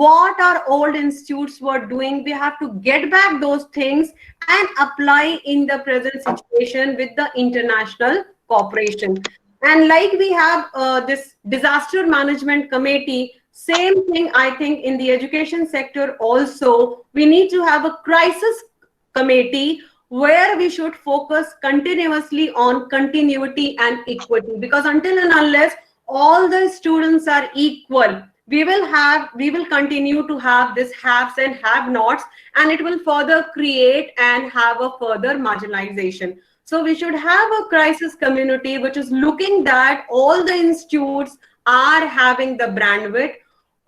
what our old institutes were doing. We have to get back those things and apply in the present situation with the international cooperation. And like we have this disaster management committee, same thing I think in the education sector also, we need to have a crisis committee where we should focus continuously on continuity and equity, because until and unless all the students are equal, we will continue to have this haves and have nots, and it will further create and have a further marginalization. So we should have a crisis community which is looking that all the institutes are having the bandwidth,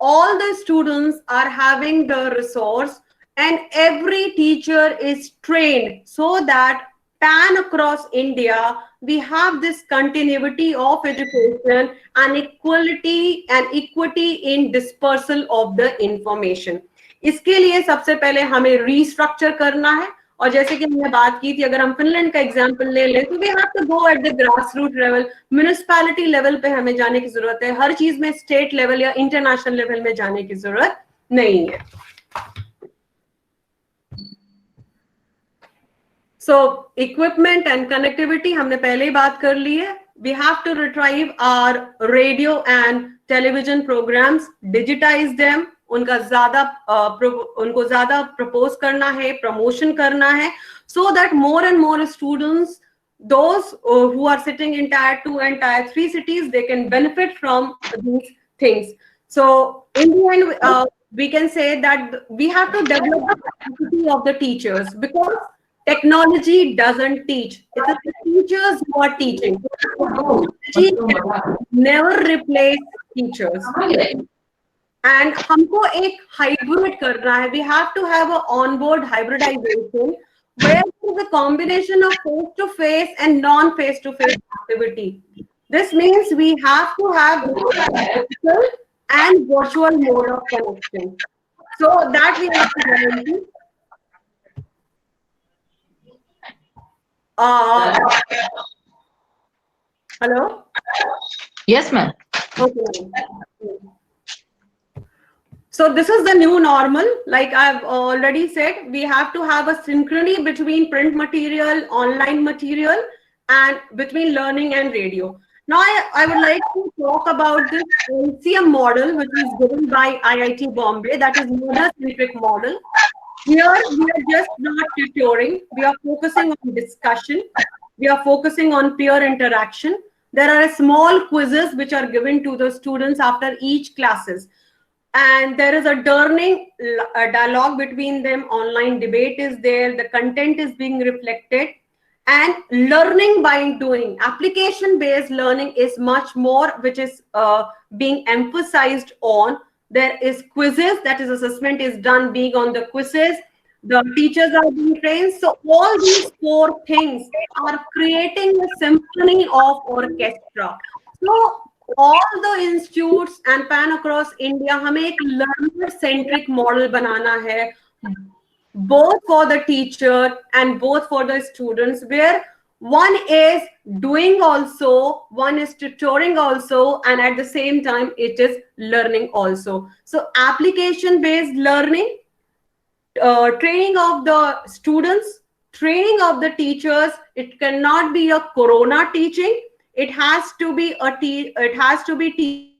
all the students are having the resource, and every teacher is trained so that pan across India, we have this continuity of education and equality and equity in dispersal of the information. इसके लिए सबसे पहले हमें restructure करना है, और जैसे कि हमने बात की थी, अगर हम फिनलैंड का एग्जांपल ले लें तो we have to go at the grass root level, municipality level पे हमें जाने की जरूरत है, हर चीज में स्टेट लेवल या इंटरनेशनल लेवल में जाने की जरूरत नहीं है. So equipment and connectivity हमने पहले ही बात कर ली है. We have to retrieve our radio and television programs, digitize them, उनको ज़्यादा propose करना है, promotion करना है, so that more and more students, those who are sitting in tier 2 and tier 3 cities, they can benefit from these things. So in the end, we can say that we have to develop the capacity of the teachers, because technology doesn't teach. It is the teachers who are teaching. Technology never replace teachers. And हमको एक hybrid करना है. We have to have an onboard hybridization where there is a combination of face-to-face and non-face-to-face activity. This means we have to have physical and virtual mode of connection. So that we have to guarantee. Hello? Yes, ma'am. Okay. So this is the new normal. Like I've already said, we have to have a synchrony between print material, online material, and between learning and radio. Now I would like to talk about this LCM model, which is given by IIT Bombay, that is learner-centric model. Here we are just not tutoring, we are focusing on discussion, we are focusing on peer interaction. There are small quizzes which are given to the students after each classes. And there is a learning dialogue between them, online debate is there, the content is being reflected, and learning by doing. Application-based learning is much more, which is being emphasized on. There is quizzes, that is assessment is done being on the quizzes. The teachers are being trained. So all these four things are creating a symphony of orchestra. So all the institutes and pan across India, हमें एक learner-centric model बनाना है, both for the teacher and both for the students, where one is doing also, one is tutoring also, and at the same time it is learning also. So application-based learning, training of the students, training of the teachers. It cannot be a corona teaching. It has to be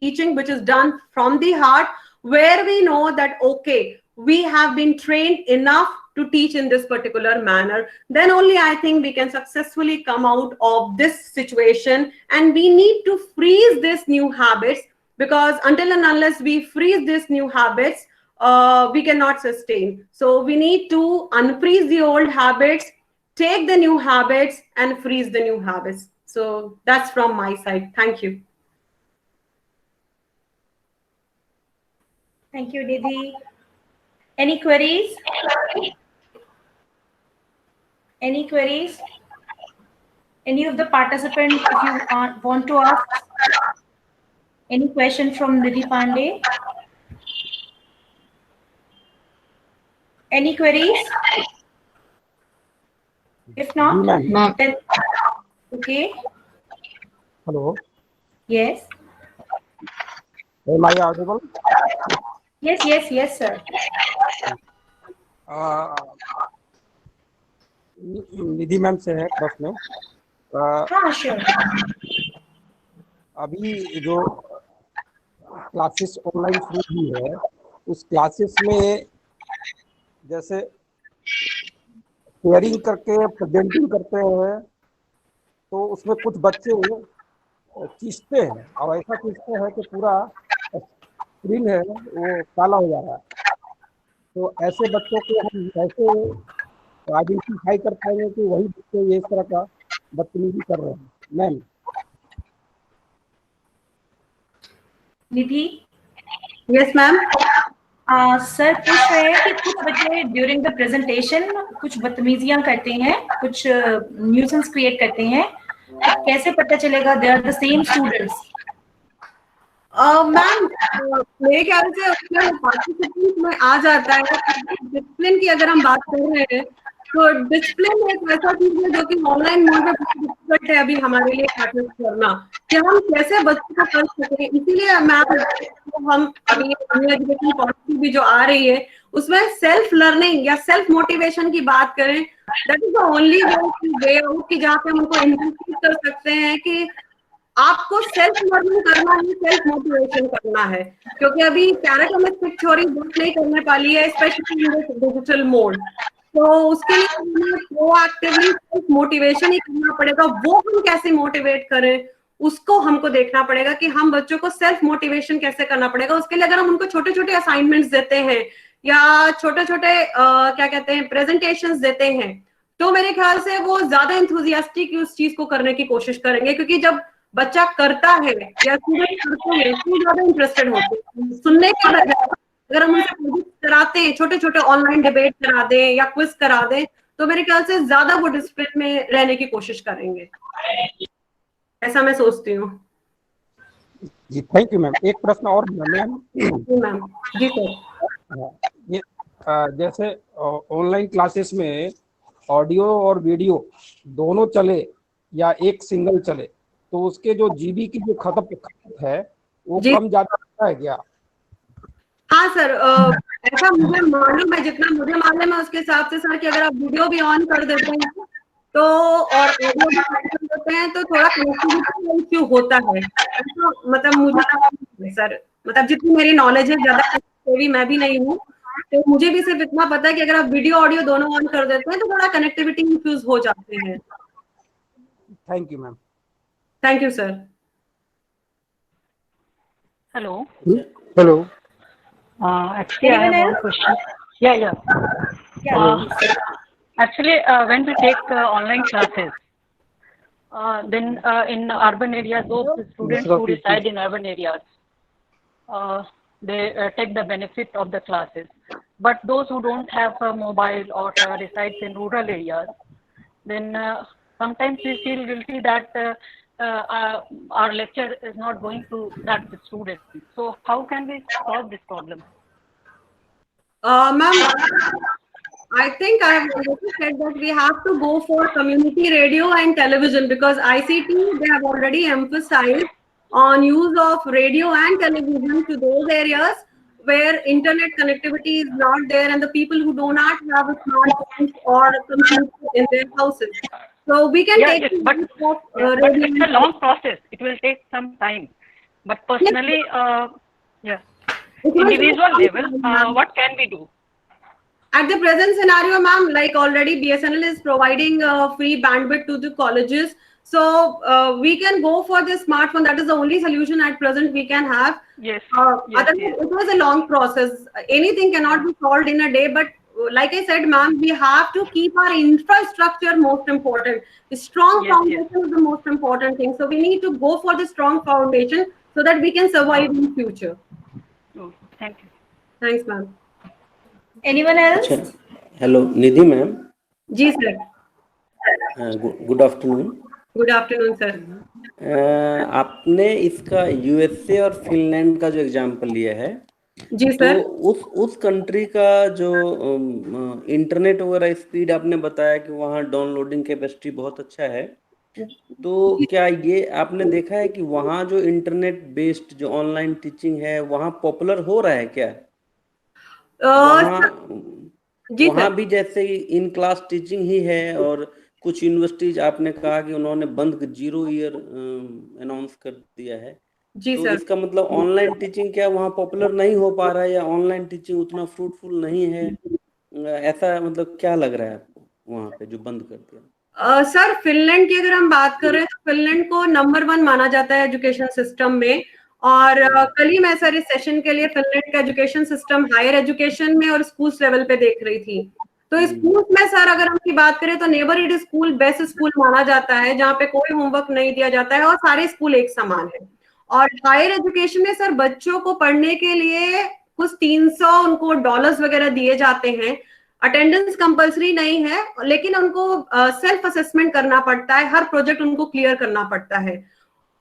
teaching which is done from the heart, where we know that okay, we have been trained enough to teach in this particular manner. Then only I think we can successfully come out of this situation. And we need to freeze these new habits, because until and unless we freeze these new habits, we cannot sustain. So we need to unfreeze the old habits, take the new habits, and freeze the new habits. So that's from my side. Thank you. Thank you, Didi. Any queries? Any queries? Any of the participants, if you want to ask any question from Didi Pandey? Any queries? If not, then okay. Hello. Yes. Am I audible? Yes, sir. Nidhi ma'am से है प्रश्न। हाँ, sure. अभी जो classes online शुरू हुई है, उस क्लासेस में जैसे शेयरिंग करके प्रेजेंटिंग करते हैं, तो उसमें कुछ बच्चे खींचते हैं और ऐसा खींचते हैं कि पूरा स्क्रीन है वो काला हो जा रहा है। तो ऐसे बच्चों को हम कैसे आइडेंटिफाई कर पाएंगे कि वही बच्चे ये इस तरह का बदतमीजी कर रहे हैं? Ma'am. Nidhi. Yes ma'am. Sir पूछ रहे हैं कि कुछ बच्चे ड्यूरिंग द प्रेजेंटेशन कुछ बदतमीजियां करते हैं, कुछ न्यूसेंस क्रिएट करते हैं, तो कैसे पता चलेगा they are the same students? Ma'am, मेरे ख्याल से उसमें पार्टिसिपेंट में आ जाता है। डिसिप्लिन की अगर हम बात कर रहे हैं तो डिसिप्लिन एक ऐसा चीज है जो कि ऑनलाइन मोड में डिफिकल्ट है अभी हमारे लिए प्रैक्टिस करना, कि हम कैसे बच्चों को कर सकें। इसीलिए मैम, हम अभी न्यू एजुकेशन पॉलिसी भी जो आ रही है उसमें सेल्फ लर्निंग या सेल्फ मोटिवेशन की बात करें, that is the only way out की जहाँ पे हम उनको इंट्रोड्यूस कर सकते हैं कि आपको सेल्फ लर्निंग करना है, सेल्फ मोटिवेशन करना है। क्योंकि अभी पैराडाइमेटिक थ्योरी वर्क नहीं करने वाली है, specially in this digital mode. तो उसके लिए हमें प्रोएक्टिवली सेल्फ मोटिवेशन ही करना पड़ेगा। वो हम कैसे मोटिवेट करें उसको हमको देखना पड़ेगा कि हम बच्चों को सेल्फ मोटिवेशन कैसे करना पड़ेगा। उसके लिए अगर हम उनको छोटे छोटे असाइनमेंट्स देते हैं या छोटे छोटे क्या कहते हैं प्रेजेंटेशंस देते हैं, तो मेरे ख्याल से वो ज्यादा इंथुजियास्टिक उस चीज को करने की कोशिश करेंगे। क्योंकि जब बच्चा करता है या स्टूडेंट करते हैं तो ज्यादा इंटरेस्टेड होते हैं सुनने के बजाय। अगर हम उनसे प्रोजेक्ट कराते हैं, छोटे छोटे ऑनलाइन डिबेट करा दें या क्विज करा दें, तो मेरे ख्याल से ज्यादा वो डिसिप्लिन में रहने की कोशिश करेंगे, ऐसा मैं सोचती हूँ। जी थैंक यू मैम। एक प्रश्न और मैम। मैम जी सर। ये जैसे ऑनलाइन क्लासेस में ऑडियो और वीडियो दोनों चले या एक सिंगल चले, तो उसके जो जीबी की जो खपत है वो कम ज्यादा रहता है क्या? हाँ सर, ऐसा मुझे मालूम है, जितना मुझे मालूम है उसके हिसाब से सर, कि अगर आप वीडियो भी ऑन कर देते हैं तो और ऑडियो भी ऑन कर देते हैं तो थोड़ा कनेक्टिविटी इश्यू होता है। तो मतलब मुझे सर, मतलब जितनी मेरी नॉलेज है, ज्यादा भी मैं भी नहीं हूँ, तो मुझे भी सिर्फ इतना पता है कि अगर आप वीडियो ऑडियो दोनों ऑन कर देते हैं तो थोड़ा कनेक्टिविटी इश्यूज हो जाते हैं। Thank you ma'am. Thank you sir. Hello. Hello. Actually, I have one question. Yeah. Actually, when we take online classes, then in urban areas, those students who reside in urban areas, they take the benefit of the classes. But those who don't have a mobile or resides in rural areas, then sometimes we feel guilty that our lecture is not going to that student. So how can we solve this problem? Ma'am, I think I have already said that we have to go for community radio and television, because ICT, they have already emphasized on use of radio and television to those areas where internet connectivity is not there and the people who do not have a smartphone or a computer in their houses. So we can take but it's a long process. It will take some time. But personally, individual level, what can we do? At the present scenario, ma'am, like already BSNL is providing free bandwidth to the colleges. So we can go for the smartphone. That is the only solution at present we can have. Yes. It was a long process. Anything cannot be solved in a day. But like I said, ma'am, we have to keep our infrastructure most important. The strong foundation is the most important thing. So we need to go for the strong foundation so that we can survive in future. Oh, thank you. Thanks, ma'am. Anyone else? Hello, Nidhi ma'am. जी sir. Good afternoon. Good afternoon, sir. आपने इसका USA और Finland का जो example लिया है, जी sir. तो उस कंट्री का जो इंटरनेट वगैरह स्पीड आपने बताया कि वहाँ डाउनलोडिंग कैपेसिटी बहुत अच्छा है, तो क्या ये आपने देखा है कि वहाँ जो इंटरनेट बेस्ड जो ऑनलाइन टीचिंग है वहाँ पॉपुलर हो रहा है क्या? वहाँ भी जैसे इन क्लास टीचिंग ही है, और कुछ यूनिवर्सिटीज आपने कहा कि उन्होंने बंद 0 ईयर अनाउंस कर दिया है। जी तो सर। इसका मतलब ऑनलाइन टीचिंग क्या वहाँ पॉपुलर नहीं हो पा रहा है, या ऑनलाइन टीचिंग उतना फ्रूटफुल नहीं है, ऐसा मतलब क्या लग रहा है आपको वहाँ पे जो बंद कर दिया? सर फिनलैंड की अगर हम बात करें तो फिनलैंड को नंबर 1 माना जाता है एजुकेशन सिस्टम में। और कल ही मैं सर इस सेशन के लिए फिनलैंड का एजुकेशन सिस्टम हायर एजुकेशन में और स्कूल्स लेवल पे देख रही थी। तो स्कूल में सर अगर हम की बात करें तो नेबरहुड स्कूल बेस्ट स्कूल माना जाता है, जहाँ पे कोई होमवर्क नहीं दिया जाता है और सारे स्कूल एक समान है। और हायर एजुकेशन में सर बच्चों को पढ़ने के लिए कुछ 300 उनको डॉलर्स वगैरह दिए जाते हैं। अटेंडेंस कंपलसरी नहीं है, लेकिन उनको सेल्फ असेसमेंट करना पड़ता है, हर प्रोजेक्ट उनको क्लियर करना पड़ता है।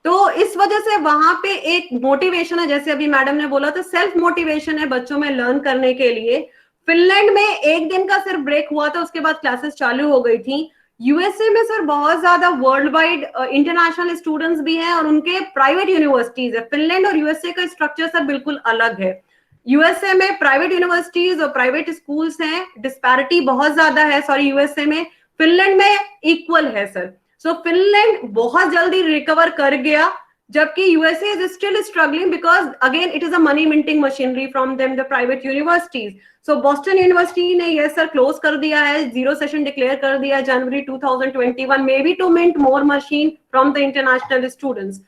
तो इस वजह से वहां पे एक मोटिवेशन है, जैसे अभी मैडम ने बोला था, सेल्फ मोटिवेशन है बच्चों में लर्न करने के लिए। फिनलैंड में एक दिन का सिर्फ ब्रेक हुआ था, उसके बाद क्लासेस चालू हो गई थी। यूएसए में सर बहुत ज्यादा वर्ल्ड वाइड इंटरनेशनल स्टूडेंट्स भी हैं और उनके प्राइवेट यूनिवर्सिटीज है। फिनलैंड और यूएसए का स्ट्रक्चर सर बिल्कुल अलग है। यूएसए में प्राइवेट यूनिवर्सिटीज और प्राइवेट स्कूल्स हैं, डिस्पैरिटी बहुत ज्यादा है। सॉरी, यूएसए में, फिनलैंड में इक्वल है सर। सो फिनलैंड बहुत जल्दी रिकवर कर गया, जबकि USA is still struggling because again it is a money minting machinery from them the private universities. So Boston university ने ये सर क्लोज कर दिया है, 0 सेशन डिक्लेयर कर दिया January 2021 may be to mint more machine from the international students.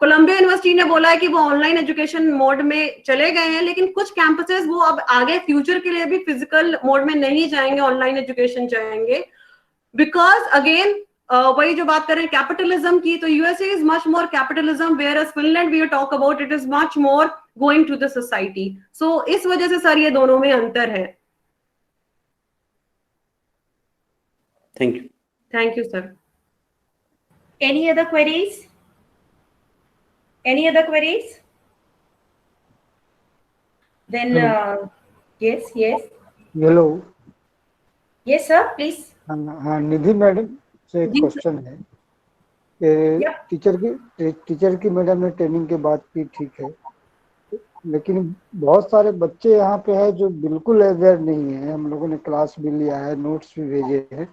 Columbia university ने बोला है कि वो ऑनलाइन एजुकेशन मोड में चले गए हैं, लेकिन कुछ कैंपसेस वो अब आगे फ्यूचर के लिए भी फिजिकल मोड में नहीं जाएंगे, ऑनलाइन एजुकेशन जाएंगे। बिकॉज अगेन वही जो बात करें कैपिटलिज्म की, तो USA is much more capitalism, whereas Finland we talk about it is much more going to the society. So इस वजह से सर ये दोनों में अंतर है। Thank you. Thank you sir. Any other queries? Any other queries? Then, yes. Hello. Yes, sir, please. हाँ, निधि madam से एक क्वेश्चन है कि टीचर की मैडम ने ट्रेनिंग के बाद की, ठीक है, लेकिन बहुत सारे बच्चे यहाँ पे है जो बिल्कुल अवेयर नहीं है। हम लोगों ने क्लास भी लिया है, नोट्स भी भेजे हैं,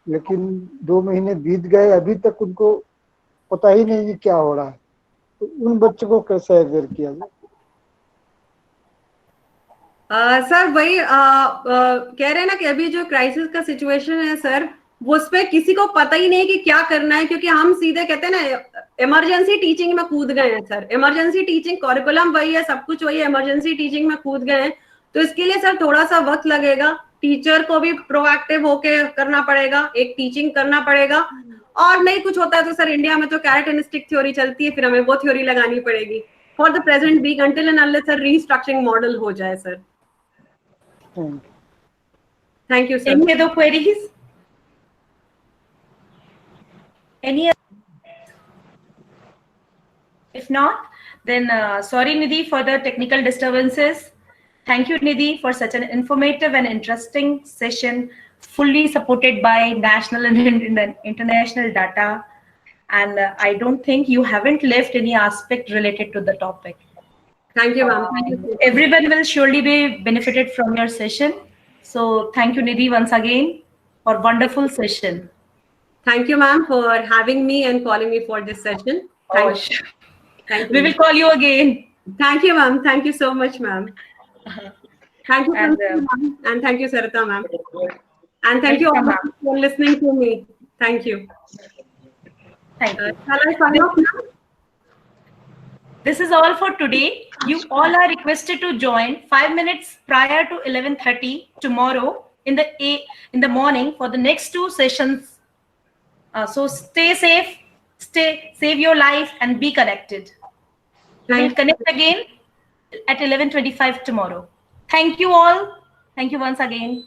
लेकिन 2 महीने बीत गए, अभी तक उनको पता ही नहीं कि क्या हो रहा है। तो उन बच्चों को कैसे अवेयर किया जाए? सर वही कह रहे हैं ना कि अभी जो क्राइसिस का सिचुएशन है सर, वो उस पर किसी को पता ही नहीं कि क्या करना है, क्योंकि हम सीधे कहते हैं ना इमरजेंसी टीचिंग में कूद गए हैं सर। इमरजेंसी टीचिंग करिकुलम वही है, सब कुछ वही है, इमरजेंसी टीचिंग में कूद गए हैं। तो इसके लिए सर थोड़ा सा वक्त लगेगा, टीचर को भी प्रोएक्टिव होके करना पड़ेगा, एक टीचिंग करना पड़ेगा। और नहीं कुछ होता है तो सर इंडिया में तो कैरेट एंड स्टिक थ्योरी चलती है, फिर हमें वो थ्योरी लगानी पड़ेगी for the present week until and unless sir restructuring model हो जाए sir. Thank you, sir. Any other queries? If not, then sorry Nidhi for the technical disturbances. Thank you Nidhi for such an informative and interesting session, fully supported by national and international data. And I don't think you haven't left any aspect related to the topic. Thank you, ma'am. Thank you. Everyone will surely be benefited from your session. So thank you, Nidhi, once again for wonderful session. Thank you, ma'am, for having me and calling me for this session. Thank you. Thank you. We will call you again. Thank you, ma'am. Thank you so much, ma'am. Thank you, ma'am. And thank you, Sarita, ma'am. And thank you all for listening to me. Thank you. Thank you. Shall I sign off now? This is all for today. You all are requested to join 5 minutes prior to 11:30 tomorrow in the morning for the next 2 sessions. So stay safe, save your life, and be connected. We'll connect again at 11:25 tomorrow. Thank you all. Thank you once again.